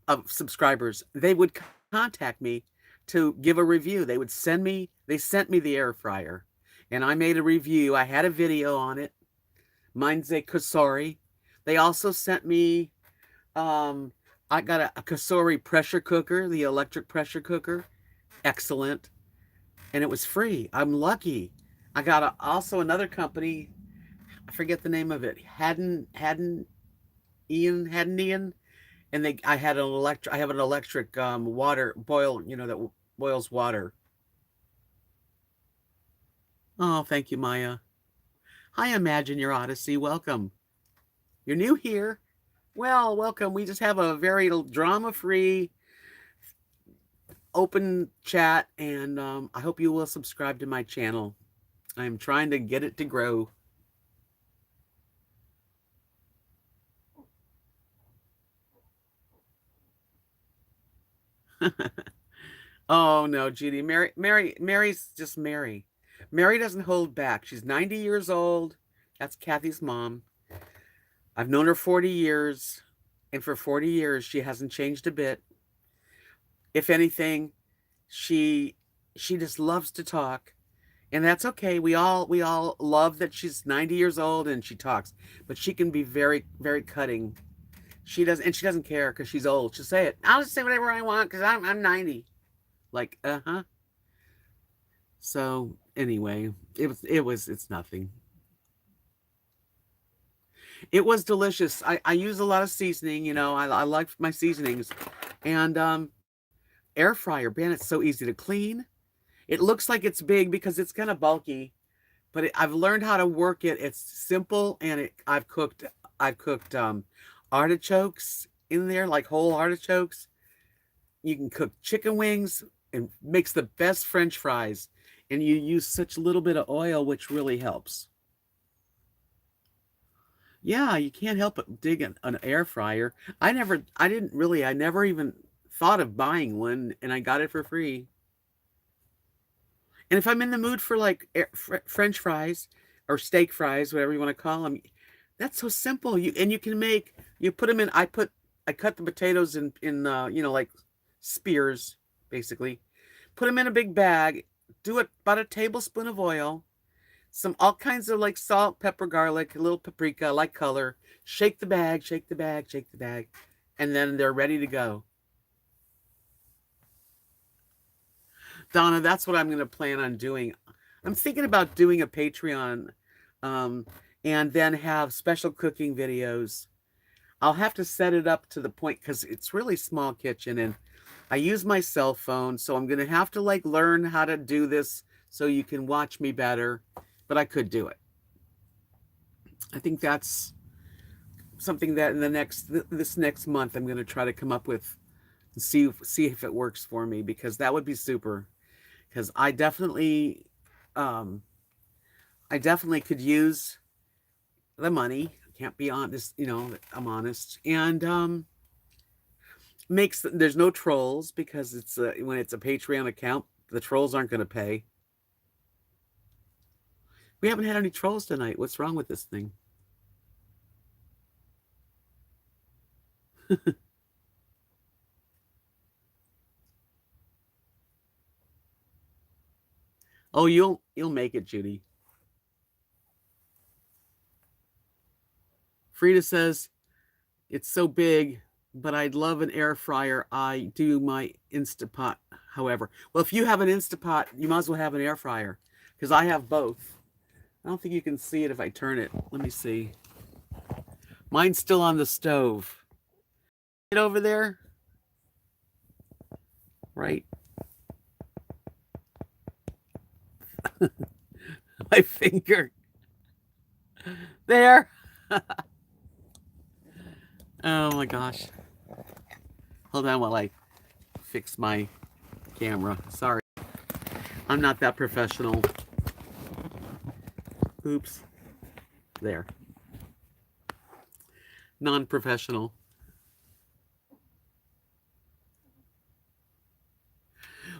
of subscribers. They would contact me to give a review. They sent me the air fryer and I made a review. I had a video on it. Mine's a Kasori. They also sent me, I got a Kasori pressure cooker, the electric pressure cooker. Excellent. And it was free. I'm lucky. I got also another company. I forget the name of it. Hadden Ian, and I have an electric water boil, that boils water. Oh, thank you, Maya. Hi, Imagine Your Odyssey. Welcome. You're new here. Well, welcome. We just have a very drama-free, open chat, and I hope you will subscribe to my channel. I'm trying to get it to grow. Oh no, Judy. Mary's just Mary. Mary doesn't hold back. She's 90 years old. That's Kathy's mom. I've known her 40 years, and for 40 years she hasn't changed a bit. If anything, she just loves to talk. And that's okay. We all love that she's 90 years old and she talks, but she can be very, very cutting. She doesn't care because she's old. She'll say it. I'll just say whatever I want because I'm 90. Like, uh-huh. So anyway, it's nothing. It was delicious. I use a lot of seasoning, I like my seasonings. And air fryer, man, it's so easy to clean. It looks like it's big because it's kind of bulky, but I've learned how to work it. It's simple, and I've cooked artichokes in there, like whole artichokes. You can cook chicken wings and makes the best French fries, and you use such a little bit of oil, which really helps. Yeah, you can't help but dig an air fryer. I never even thought of buying one, and I got it for free. And if I'm in the mood for like French fries or steak fries, whatever you want to call them, that's so simple. You put them in. I cut the potatoes in like spears, basically. Put them in a big bag. Do it about a tablespoon of oil, some all kinds of like salt, pepper, garlic, a little paprika, like color. Shake the bag, shake the bag, shake the bag, and then they're ready to go. Donna, that's what I'm going to plan on doing. I'm thinking about doing a Patreon, um, and then have special cooking videos. I'll have to set it up to the point because it's really small kitchen and I use my cell phone, so I'm going to have to like learn how to do this so you can watch me better, but I could do it. I think that's something that in this next month I'm going to try to come up with and see if it works for me, because that would be super. Because um I definitely could use the money. Can't be honest, I'm honest. And there's no trolls because when it's a Patreon account, the trolls aren't going to pay. We haven't had any trolls tonight. What's wrong with this thing? Oh, you'll make it, Judy. Frida says, it's so big, but I'd love an air fryer. I do my Instapot, however. Well, if you have an Instapot, you might as well have an air fryer, because I have both. I don't think you can see it if I turn it. Let me see. Mine's still on the stove. Get over there. Right. My finger. There. Oh my gosh. Hold on while I fix my camera. Sorry. I'm not that professional. Oops. There. Non-professional.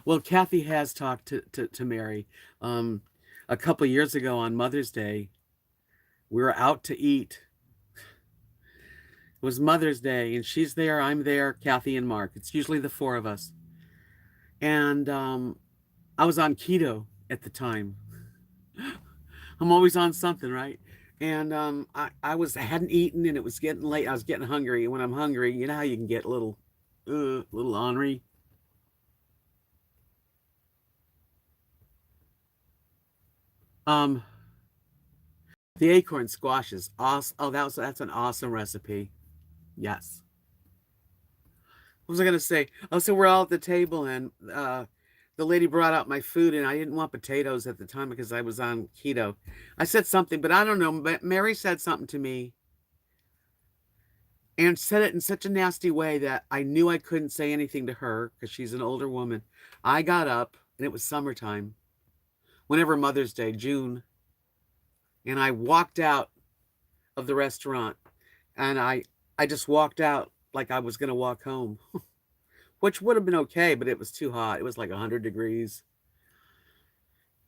Well, Kathy has talked to Mary. A couple years ago on Mother's Day, we were out to eat. It was Mother's Day, and she's there, I'm there, Kathy and Mark. It's usually the four of us. And I was on keto at the time. I'm always on something, right? And I hadn't eaten, and it was getting late. I was getting hungry. And when I'm hungry, you know how you can get a little ornery. The acorn squash is awesome. Oh, that's an awesome recipe. Yes. What was I gonna say? Oh, so we're all at the table, and the lady brought out my food, and I didn't want potatoes at the time because I was on keto. I said something, but I don't know. But Mary said something to me, and said it in such a nasty way that I knew I couldn't say anything to her because she's an older woman. I got up, and it was summertime, whenever Mother's Day, June, and I walked out of the restaurant, and I just walked out like I was gonna walk home, which would have been okay, but it was too hot. It was like 100 degrees.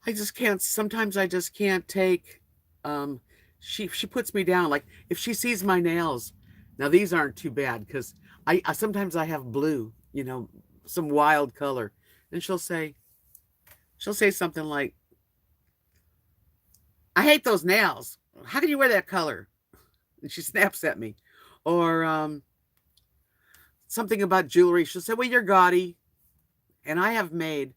I just can't. Sometimes I just can't take. Um, she puts me down. Like if she sees my nails, now these aren't too bad because I sometimes I have blue, some wild color, and she'll say something like, "I hate those nails. How can you wear that color?" And she snaps at me, or something about jewelry. She'll say, "Well, you're gaudy," and I have made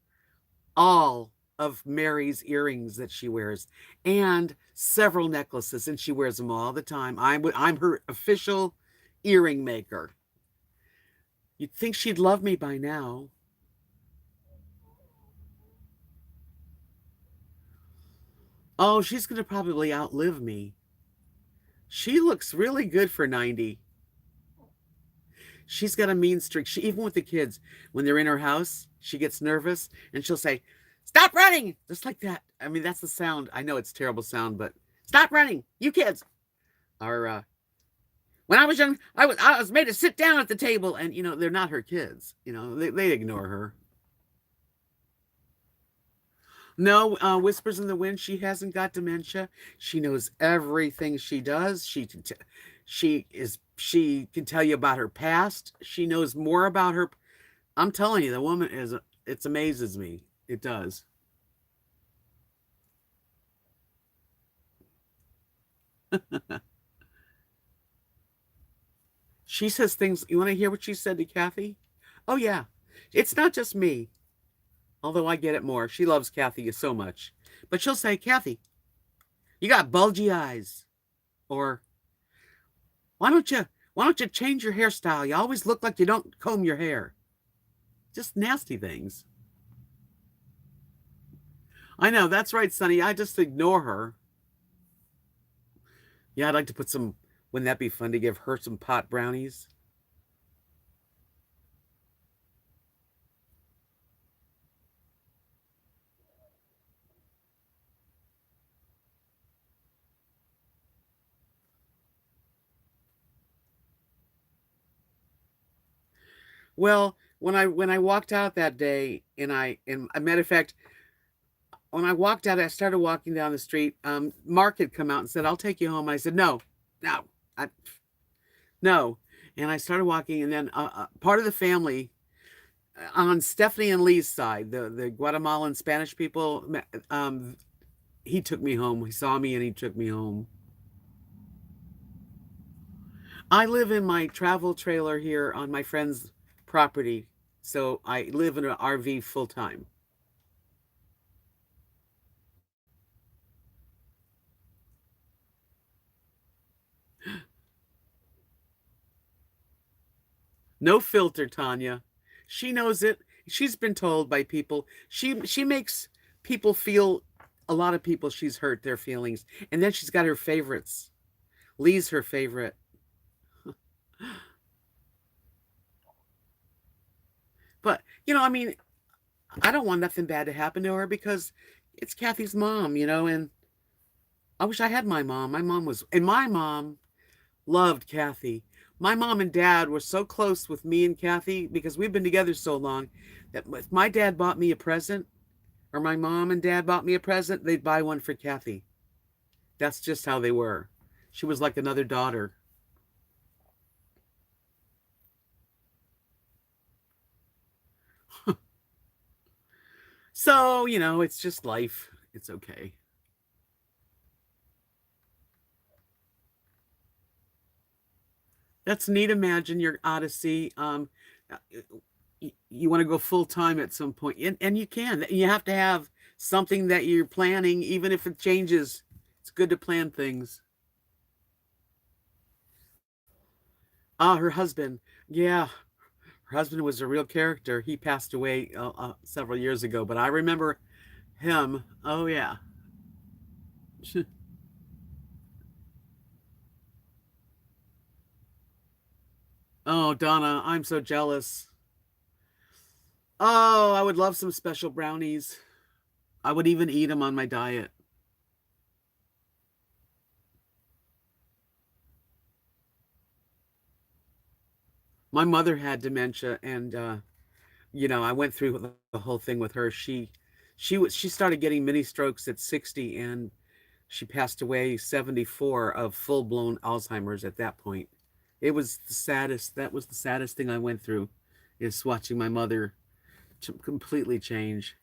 all of Mary's earrings that she wears and several necklaces, and she wears them all the time. I'm her official earring maker. You'd think she'd love me by now. Oh, she's going to probably outlive me. She looks really good for 90. She's got a mean streak. Even with the kids, when they're in her house, she gets nervous and she'll say, "Stop running!" Just like that. I mean, that's the sound. I know it's a terrible sound, but stop running, you kids. Or when I was young, I was made to sit down at the table, and they're not her kids. They ignore her. No, whispers in the wind. She hasn't got dementia. She knows everything she does. She can tell you about her past. She knows more about her. I'm telling you, the woman is. It amazes me. It does. She says things. You want to hear what she said to Kathy? Oh yeah, it's not just me. Although I get it more. She loves Kathy so much, but she'll say, "Kathy, you got bulgy eyes," or why don't you change your hairstyle? You always look like you don't comb your hair. Just nasty things. I know, that's right, Sonny. I just ignore her. Yeah, I'd like to put some. Wouldn't that be fun to give her some pot brownies? Well, when I walked out that day, and a matter of fact, when I walked out, I started walking down the street. Mark had come out and said, "I'll take you home." I said, "No, no, I, no." And I started walking, and then part of the family on Stephanie and Lee's side, the Guatemalan Spanish people, he took me home. He saw me and he took me home. I live in my travel trailer here on my friend's property. So I live in an RV full time. No filter, Tanya. She knows it. She's been told by people. She makes people feel, a lot of people she's hurt their feelings. And then she's got her favorites. Lee's her favorite. But, I mean, I don't want nothing bad to happen to her because it's Kathy's mom, and I wish I had my mom. My mom loved Kathy. My mom and dad were so close with me and Kathy because we've been together so long that if my dad bought me a present or my mom and dad bought me a present, they'd buy one for Kathy. That's just how they were. She was like another daughter. So, it's just life. It's okay. That's neat. Imagine your Odyssey. You want to go full time at some point, and you can. You have to have something that you're planning, even if it changes. It's good to plan things. Her husband. Yeah, her husband was a real character. He passed away several years ago, but I remember him. Oh yeah. Oh, Donna, I'm so jealous. Oh, I would love some special brownies. I would even eat them on my diet. My mother had dementia, and I went through the whole thing with her. She started getting mini strokes at 60, and she passed away 74 of full-blown Alzheimer's at that point. It was the saddest. That was the saddest thing I went through, is watching my mother completely change.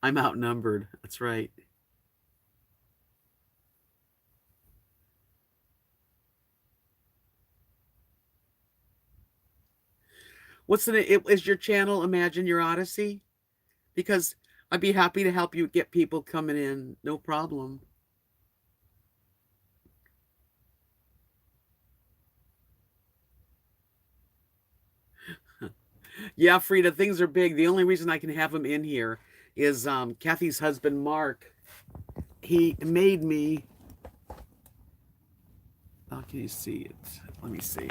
I'm outnumbered. That's right. Is your channel Imagine Your Odyssey? Because I'd be happy to help you get people coming in. No problem. Yeah, Frida, things are big. The only reason I can have him in here is Kathy's husband, Mark. He made me. Oh, can you see it? Let me see.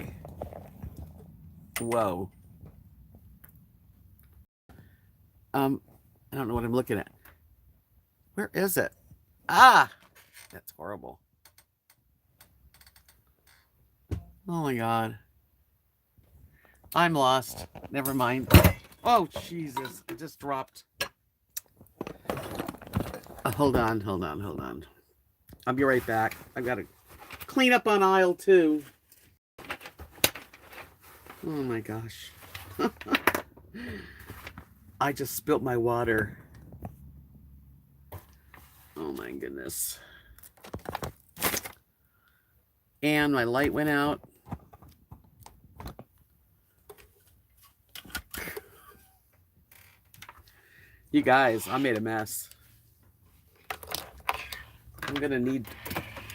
Whoa. I don't know what I'm looking at. Where is it? Ah, that's horrible. Oh my God. I'm lost. Never mind. Oh, Jesus. I just dropped. Hold on, hold on, hold on. I'll be right back. I've got to clean up on aisle 2. Oh my gosh. I just spilt my water. Oh my goodness. And my light went out. You guys, I made a mess. I'm going to need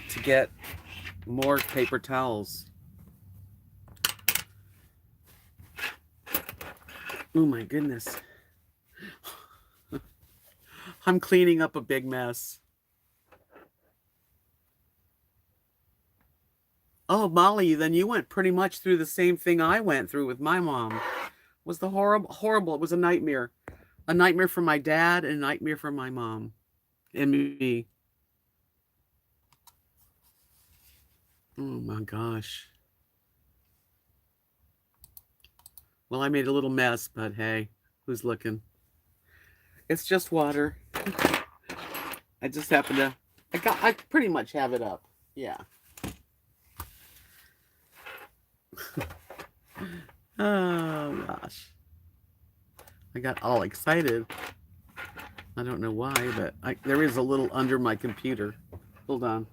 to get more paper towels. Oh my goodness. I'm cleaning up a big mess. Oh, Molly, then you went pretty much through the same thing I went through with my mom. It was the horrible. It was a nightmare. A nightmare for my dad and a nightmare for my mom and me. Oh my gosh. Well, I made a little mess, but hey, who's looking? It's just water. I just happen to, I pretty much have it up. Yeah. Oh gosh. I got all excited. I don't know why, but there is a little under my computer. Hold on.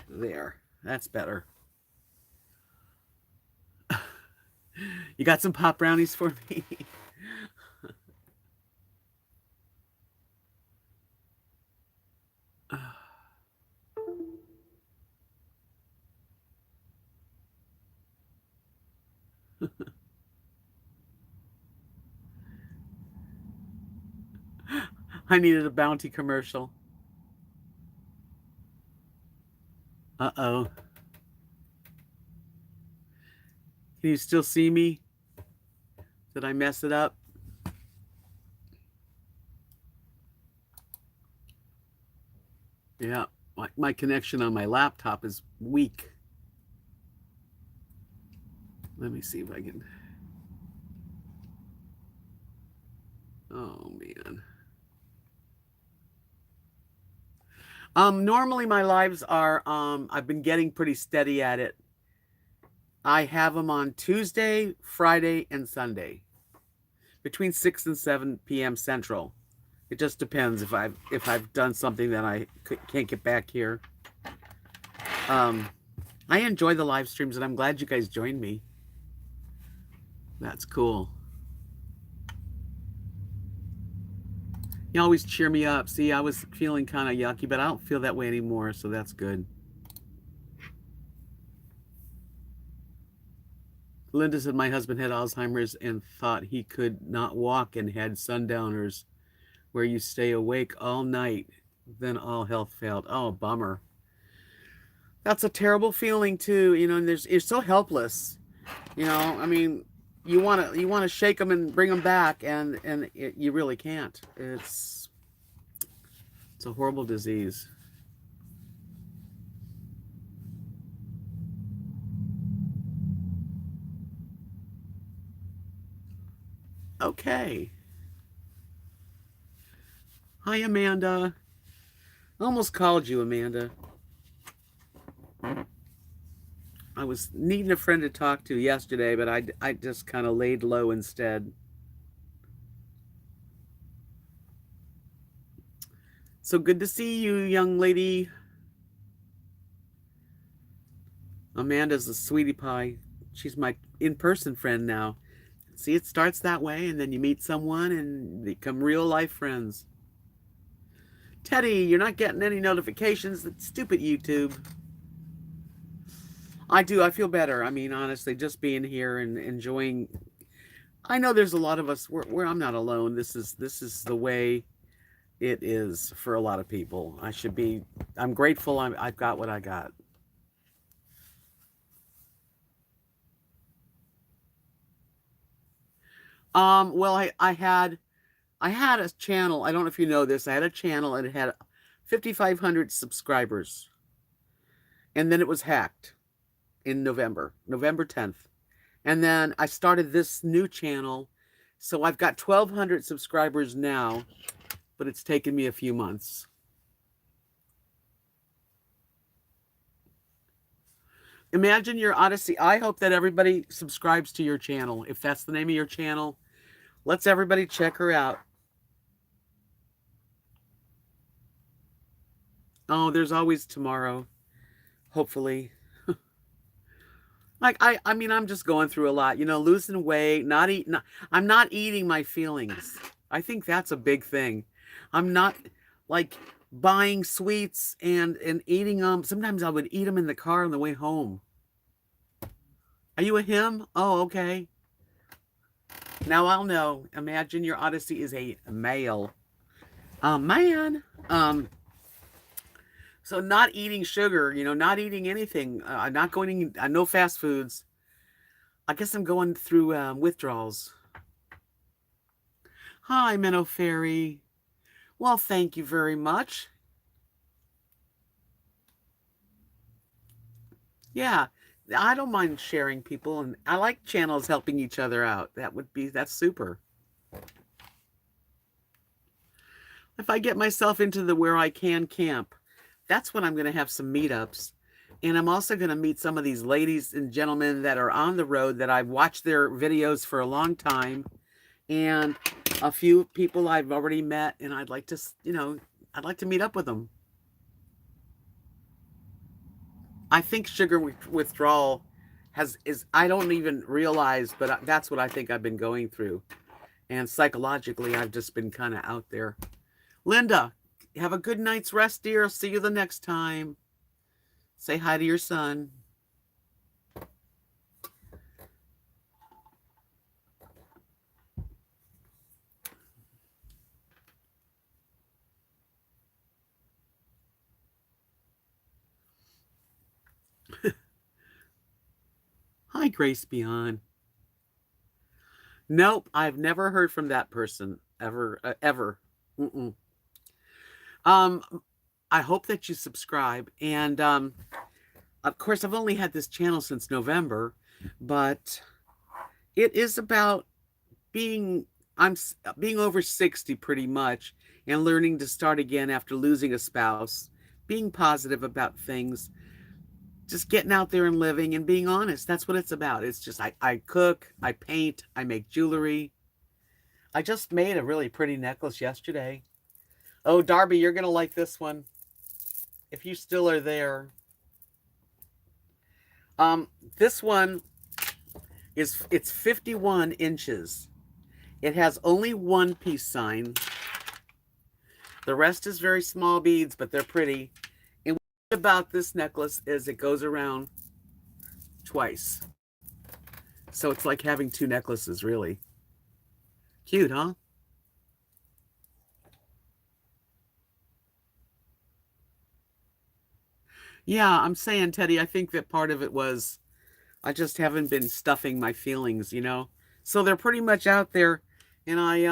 There. That's better. You got some pop brownies for me? I needed a Bounty commercial. Uh-oh. Can you still see me? Did I mess it up? Yeah, my connection on my laptop is weak. Let me see if I can. Oh, man. Normally my lives are, I've been getting pretty steady at it. I have them on Tuesday, Friday, and Sunday. Between 6 and 7 p.m. Central. It just depends if I've done something that I can't get back here. I enjoy the live streams, and I'm glad you guys joined me. That's cool. You always cheer me up. See, I was feeling kind of yucky, but I don't feel that way anymore, so that's good. Linda said my husband had Alzheimer's and thought he could not walk and had sundowners where you stay awake all night. Then all health failed. Oh, bummer. That's a terrible feeling too, you know, and you're so helpless. You know, I mean, you want to shake them and bring them back, and you really can't. It's a horrible disease. Okay. Hi, Amanda. I almost called you, Amanda. I was needing a friend to talk to yesterday, but I just kind of laid low instead. So good to see you, young lady. Amanda's a sweetie pie. She's my in-person friend now. See, it starts that way, and then you meet someone and become real life friends. Teddy, you're not getting any notifications. That's stupid YouTube. I do. I feel better. I mean, honestly, just being here and enjoying. I know there's a lot of us where I'm not alone. This is the way it is for a lot of people. I'm grateful I've got what I got. Well, I had a channel. I don't know if you know this. I had a channel and it had 5,500 subscribers. And then it was hacked in November 10th. And then I started this new channel. So I've got 1,200 subscribers now, but it's taken me a few months. Imagine your Odyssey. I hope that everybody subscribes to your channel. If that's the name of your channel, let's everybody check her out. Oh, there's always tomorrow. Hopefully. Like I mean, I'm just going through a lot, you know, losing weight, I'm not eating my feelings. I think that's a big thing. I'm not like buying sweets and eating them. Sometimes I would eat them in the car on the way home. Are you a him? Oh, okay. Now I'll know. Imagine your Odyssey is a male. Man. So not eating sugar, you know, not eating anything, not going, no fast foods. I guess I'm going through withdrawals. Hi, Minnow Fairy. Well, thank you very much. Yeah, I don't mind sharing people, and I like channels helping each other out. That's super. If I get myself into the where I can camp, that's when I'm going to have some meetups. And I'm also going to meet some of these ladies and gentlemen that are on the road that I've watched their videos for a long time. And a few people I've already met, and I'd like to, I'd like to meet up with them. I think sugar withdrawal I don't even realize, but that's what I think I've been going through. And psychologically, I've just been kind of out there. Linda, have a good night's rest, dear. See you the next time. Say hi to your son. Hi, Grace Beyond. Nope, I've never heard from that person ever, ever. Mm-mm. Um, I hope that you subscribe. And of course, I've only had this channel since November, but it is about being being over 60 pretty much, and learning to start again after losing a spouse, being positive about things, just getting out there and living and being honest. That's what it's about. It's just I cook, I paint, I make jewelry. I just made a really pretty necklace yesterday. Oh, Darby, you're going to like this one if you still are there. This one it's 51 inches. It has only one peace sign. The rest is very small beads, but they're pretty. And what about this necklace is it goes around twice. So it's like having two necklaces, really. Cute, huh? Yeah, I'm saying, Teddy, I think that part of it was I just haven't been stuffing my feelings, you know? So they're pretty much out there, and I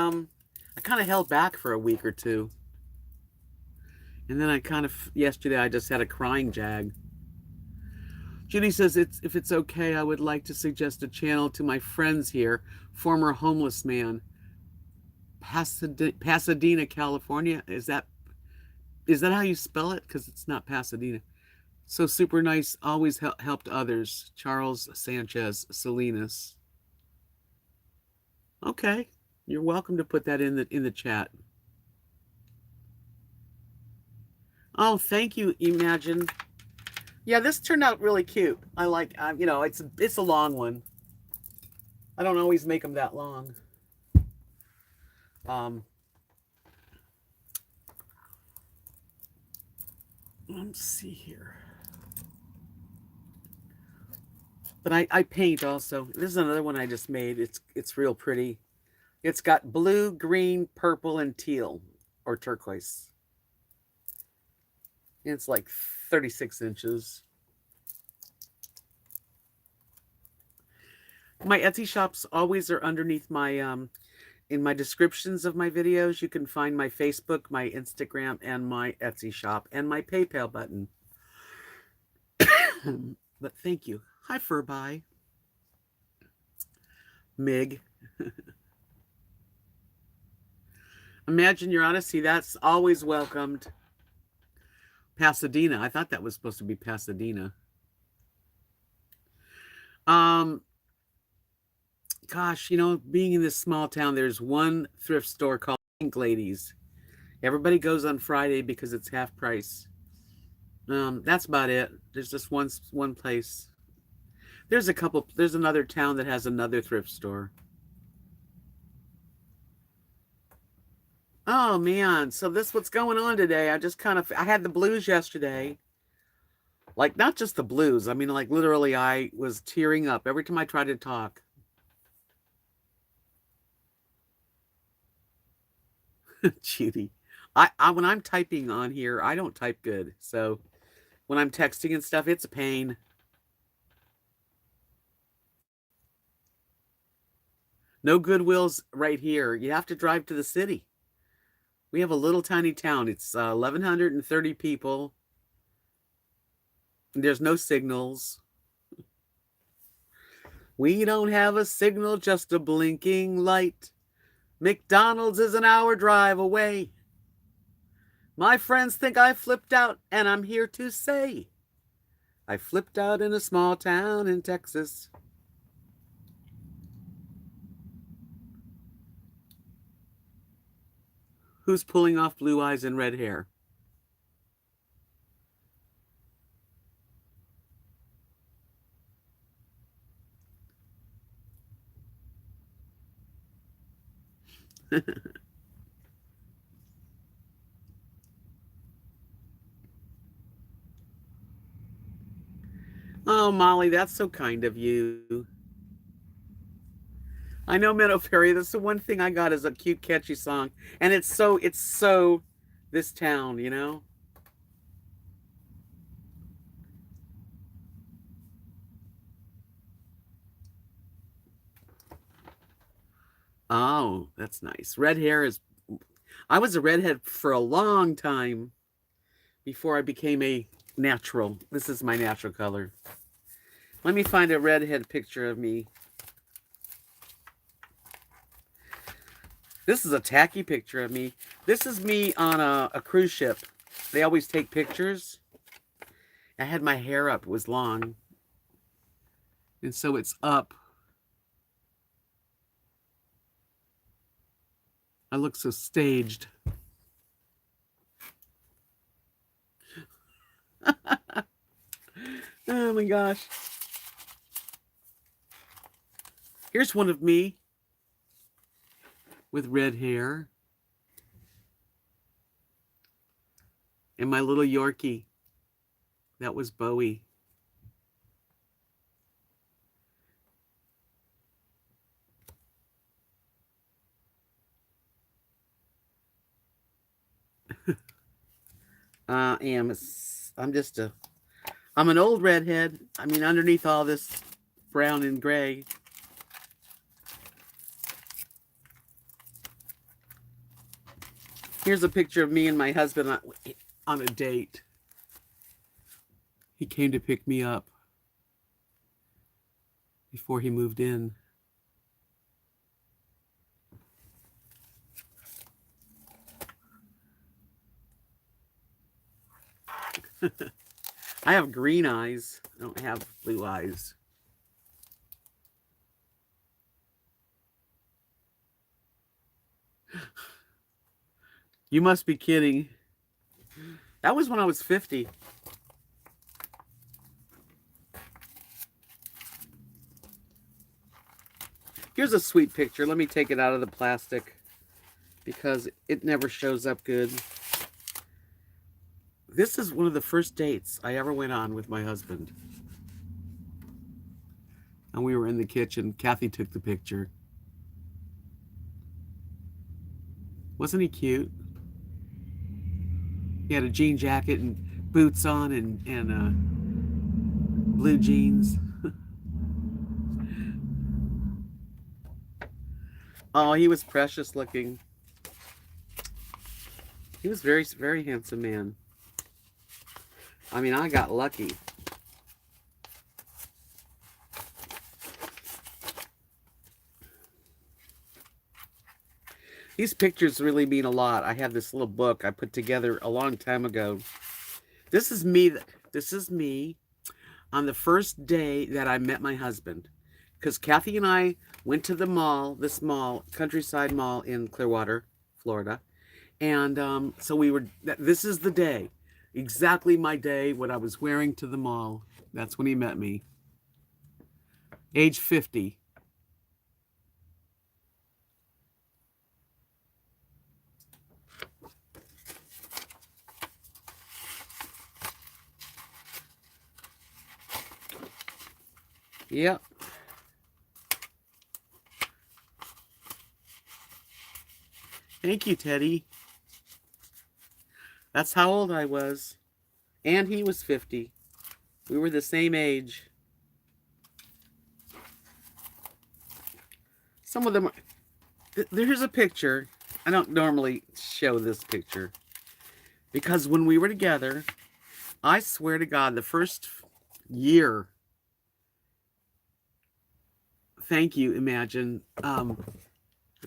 kind of held back for a week or two. And then yesterday I just had a crying jag. Judy says, if it's okay, I would like to suggest a channel to my friends here, former homeless man, Pasadena, California. Is that how you spell it? Because it's not Pasadena. So super nice, always helped others. Charles Sanchez Salinas. Okay, you're welcome to put that in the chat. Oh, thank you, Imagine. Yeah, this turned out really cute. I like, it's a long one. I don't always make them that long. Let's see here. But I paint also. This is another one I just made. It's real pretty. It's got blue, green, purple, and teal, or turquoise. It's like 36 inches. My Etsy shops always are underneath my in my descriptions of my videos. You can find my Facebook, my Instagram, and my Etsy shop, and my PayPal button. But thank you. Hi, Furby. Mig. Imagine Your Odyssey. That's always welcomed. Pasadena. I thought that was supposed to be Pasadena. Gosh, being in this small town, there's one thrift store called Pink Ladies. Everybody goes on Friday because it's half price. That's about it. There's just one place. There's another town that has another thrift store. Oh man, so this what's going on today. I had the blues yesterday. Like not just the blues. I mean, like literally I was tearing up every time I tried to talk. Judy. I when I'm typing on here, I don't type good. So when I'm texting and stuff, it's a pain. No Goodwills right here. You have to drive to the city. We have a little tiny town. It's 1,130 people. There's no signals. We don't have a signal, just a blinking light. McDonald's is an hour drive away. My friends think I flipped out, and I'm here to say I flipped out in a small town in Texas. Who's pulling off blue eyes and red hair? Oh, Molly, that's so kind of you. I know, Meadow Fairy, that's the one thing I got is a cute, catchy song. And it's so this town, you know? Oh, that's nice. Red hair is, I was a redhead for a long time before I became a natural. This is my natural color. Let me find a redhead picture of me. This is a tacky picture of me. This is me on a cruise ship. They always take pictures. I had my hair up. It was long. And so it's up. I look so staged. Oh my gosh. Here's one of me with red hair. And my little Yorkie. That was Bowie. I'm an old redhead. I mean, underneath all this brown and gray. Here's a picture of me and my husband on a date. He came to pick me up before he moved in. I have green eyes. I don't have blue eyes. You must be kidding. That was when I was 50. Here's a sweet picture. Let me take it out of the plastic because it never shows up good. This is one of the first dates I ever went on with my husband. And we were in the kitchen. Kathy took the picture. Wasn't he cute? He had a jean jacket and boots on and blue jeans. Oh, he was precious looking. He was very, very handsome man. I mean, I got lucky. These pictures really mean a lot. I have this little book I put together a long time ago. This is me. This is me on the first day that I met my husband. Because Kathy and I went to the mall, this mall, Countryside Mall in Clearwater, Florida. And so we were, this is the day. Exactly my day, what I was wearing to the mall. That's when he met me. Age 50. Yep. Thank you, Teddy. That's how old I was. And he was 50. We were the same age. Some of them... There's a picture. I don't normally show this picture. Because when we were together, I swear to God, the first year... thank you, Imagine.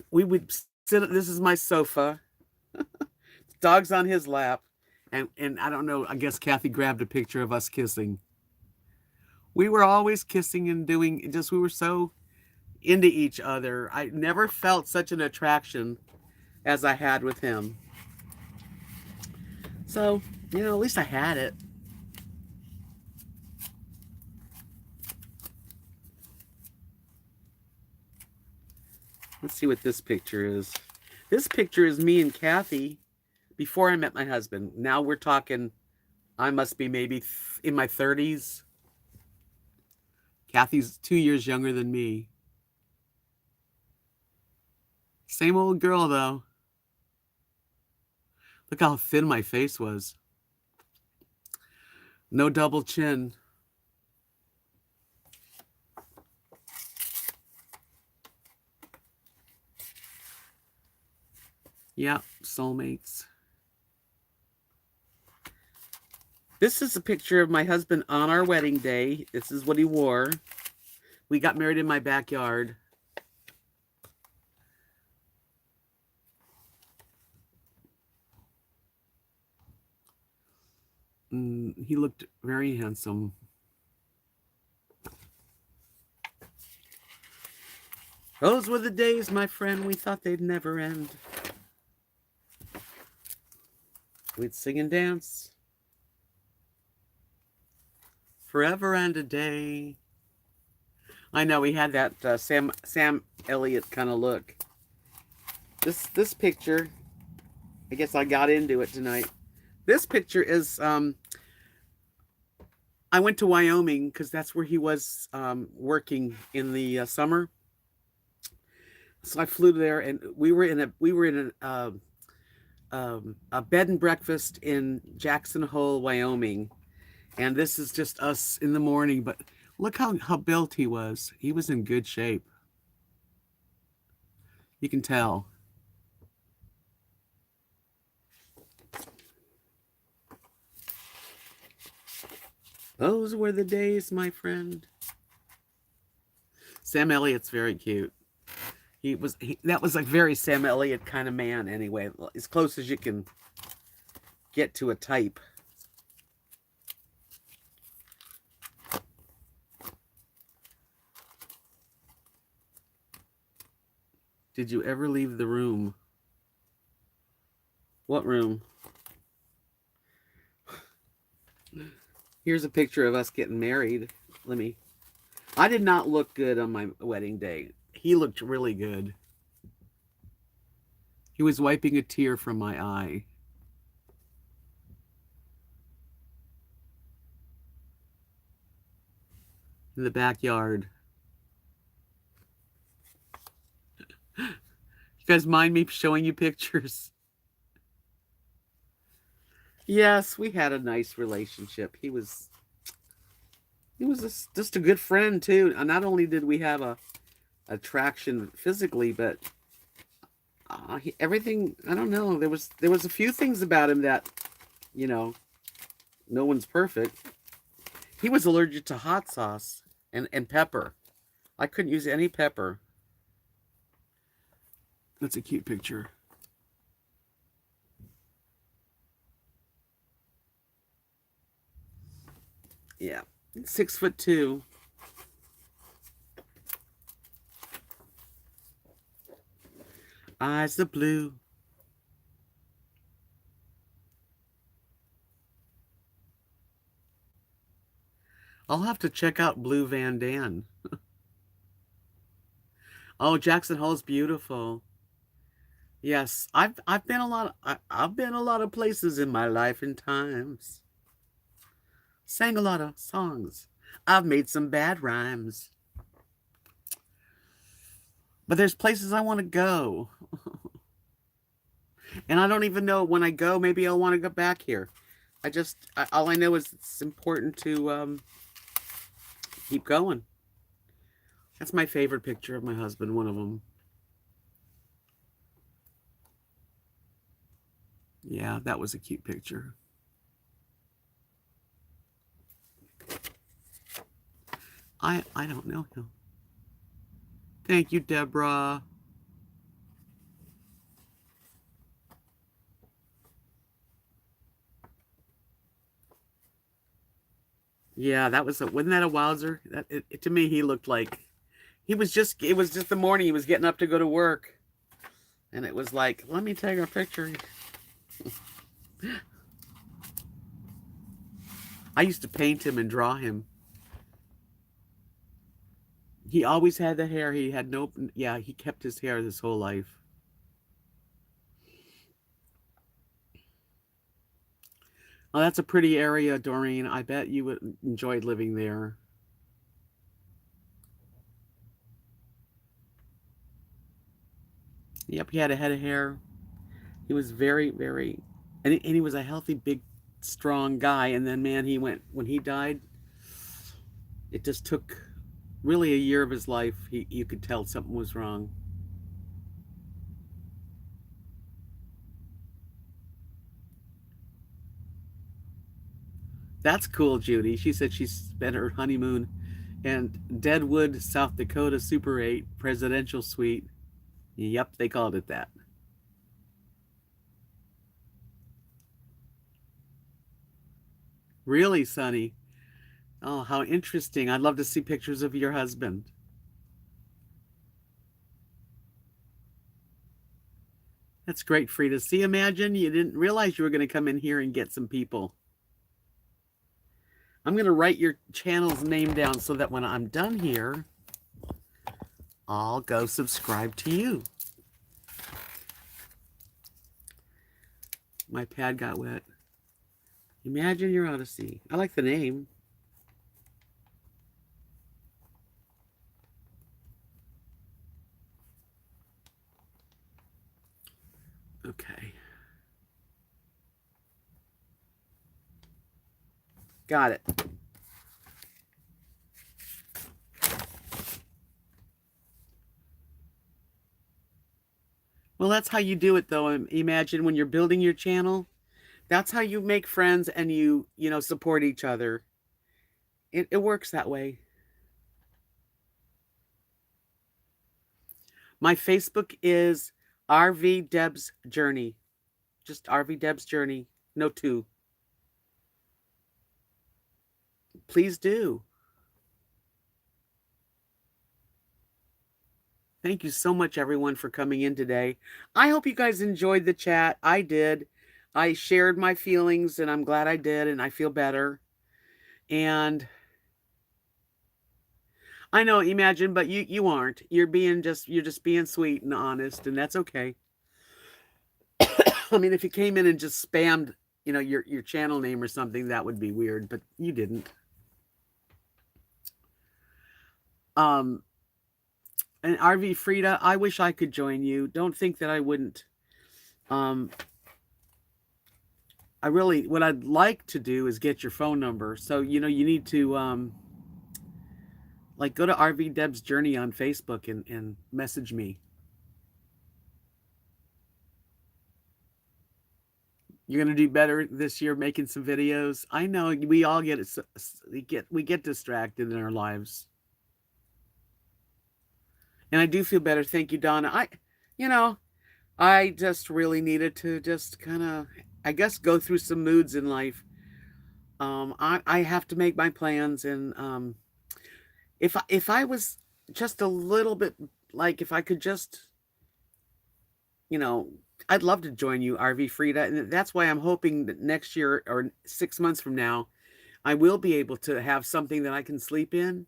We would sit, this is my sofa. Dog's on his lap. And I don't know, I guess Kathy grabbed a picture of us kissing. We were always kissing and doing just, we were so into each other. I never felt such an attraction as I had with him. So, you know, at least I had it. Let's see what this picture is. This picture is me and Kathy before I met my husband. Now we're talking, I must be maybe in my 30s. Kathy's 2 years younger than me. Same old girl, though. Look how thin my face was. No double chin. Yeah, soulmates. This is a picture of my husband on our wedding day. This is what he wore. We got married in my backyard. He looked very handsome. Those were the days, my friend, we thought they'd never end. We'd sing and dance forever and a day. I know, we had that Sam Elliott kind of look. This picture, I guess I got into it tonight. This picture is, I went to Wyoming because that's where he was working in the summer. So I flew there, and we were in a bed and breakfast in Jackson Hole, Wyoming. And this is just us in the morning, but look how built he was. He was in good shape. You can tell. Those were the days, my friend. Sam Elliott's very cute. That was a very Sam Elliott kind of man anyway, as close as you can get to a type. Did you ever leave the room? What room? Here's a picture of us getting married. I did not look good on my wedding day. He looked really good. He was wiping a tear from my eye. In the backyard. You guys mind me showing you pictures? Yes, we had a nice relationship. He was just a good friend too. And not only did we have a attraction physically, but everything, I don't know, there was a few things about him that, you know, no one's perfect. He was allergic to hot sauce and pepper. I couldn't use any pepper. That's a cute picture. Yeah, 6'2". Eyes of blue. I'll have to check out Blue Van Dan. Oh, Jackson Hole's beautiful. Yes, I've been I've been a lot of places in my life and times. Sang a lot of songs. I've made some bad rhymes. But there's places I want to go. And I don't even know when I go, maybe I'll want to go back here. All I know is it's important to keep going. That's my favorite picture of my husband, one of them. Yeah, that was a cute picture. I don't know him. Thank you, Deborah. Yeah, that was wasn't that a wowzer? To me, he looked like it was just the morning he was getting up to go to work. And it was like, let me take a picture. I used to paint him and draw him. He always had the hair. He had no, yeah, he kept his hair his whole life. Oh, that's a pretty area, Doreen. I bet you would enjoy living there. Yep, he had a head of hair. He was very, very, and he was a healthy, big, strong guy. And then, man, when he died, it just took really a year of his life. You could tell something was wrong. That's cool, Judy. She said she spent her honeymoon in Deadwood, South Dakota Super 8 Presidential Suite. Yep, they called it that. Really, Sonny? Oh, how interesting. I'd love to see pictures of your husband. That's great, Frida. See, imagine you didn't realize you were going to come in here and get some people. I'm going to write your channel's name down so that when I'm done here, I'll go subscribe to you. My pad got wet. Imagine your Odyssey. I like the name. Okay. Got it. Well, that's how you do it, though. Imagine when you're building your channel, that's how you make friends and you support each other. It works that way. My Facebook is RV Debs Journey. Just RV Debs Journey. No two. Please do. Thank you so much, everyone, for coming in today. I hope you guys enjoyed the chat. I did. I shared my feelings, and I'm glad I did, and I feel better. And I know, imagine, but you aren't. You're just being sweet and honest, and that's okay. I mean, if you came in and just spammed, your channel name or something, that would be weird, but you didn't. And RV Frida, I wish I could join you. Don't think that I wouldn't. What I'd like to do is get your phone number. So, you need to, go to RV Debs Journey on Facebook and message me. You're going to do better this year making some videos. I know we all we get distracted in our lives. And I do feel better. Thank you, Donna. I just really needed to just kind of, I guess, go through some moods in life. I have to make my plans, and if I was just a little bit, like, if I could just, I'd love to join you, RV Frida, and that's why I'm hoping that next year or 6 months from now, I will be able to have something that I can sleep in,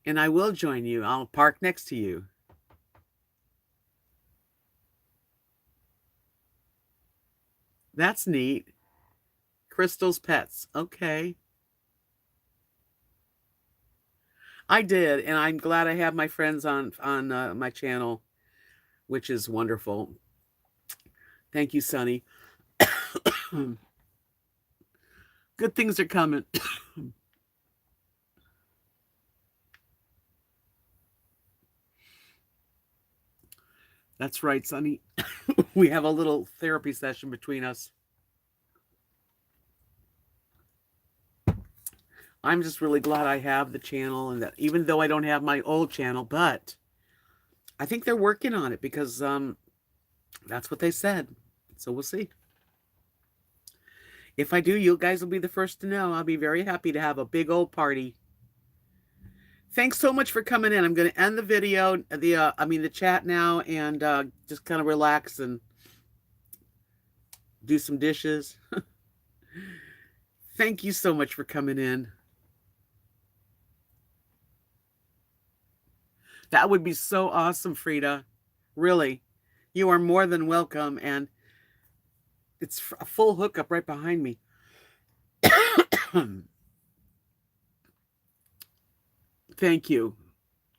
and I will join you. I'll park next to you. That's neat. Crystal's Pets. Okay. I did, and I'm glad I have my friends on my channel, which is wonderful. Thank you, Sonny. Good things are coming. That's right, Sonny. We have a little therapy session between us. I'm just really glad I have the channel, and that even though I don't have my old channel, but I think they're working on it because that's what they said. So we'll see. If I do, you guys will be the first to know. I'll be very happy to have a big old party. Thanks so much for coming in. I'm going to end the video, the chat now, and just kind of relax and do some dishes. Thank you so much for coming in. That would be so awesome, Frida. Really. You are more than welcome, and it's a full hookup right behind me. Thank you.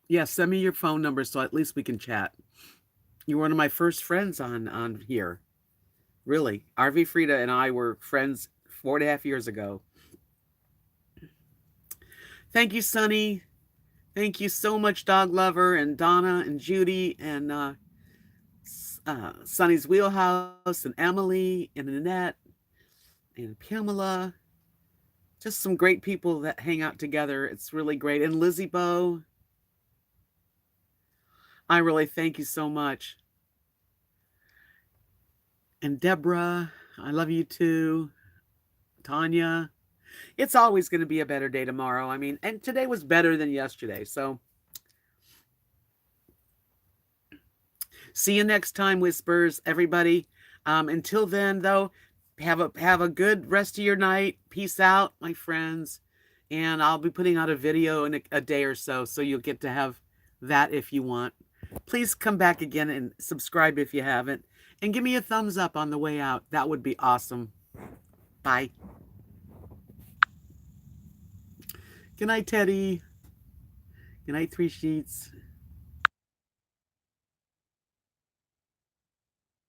Yeah, send me your phone number so at least we can chat. You're one of my first friends on here. Really. RV Frida and I were friends 4.5 years ago. Thank you, Sunny. Thank you so much, Dog Lover, and Donna, and Judy, and Sunny's Wheelhouse, and Emily, and Annette, and Pamela. Just some great people that hang out together. It's really great. And Lizzie Bow. I really thank you so much. And Deborah, I love you too. Tanya. It's always going to be a better day tomorrow. I mean, and today was better than yesterday. So see you next time, Whispers, everybody. Until then, though, have a good rest of your night. Peace out, my friends. And I'll be putting out a video in a day or so you'll get to have that if you want. Please come back again and subscribe if you haven't. And give me a thumbs up on the way out. That would be awesome. Bye. Good night, Teddy. Good night, Three Sheets.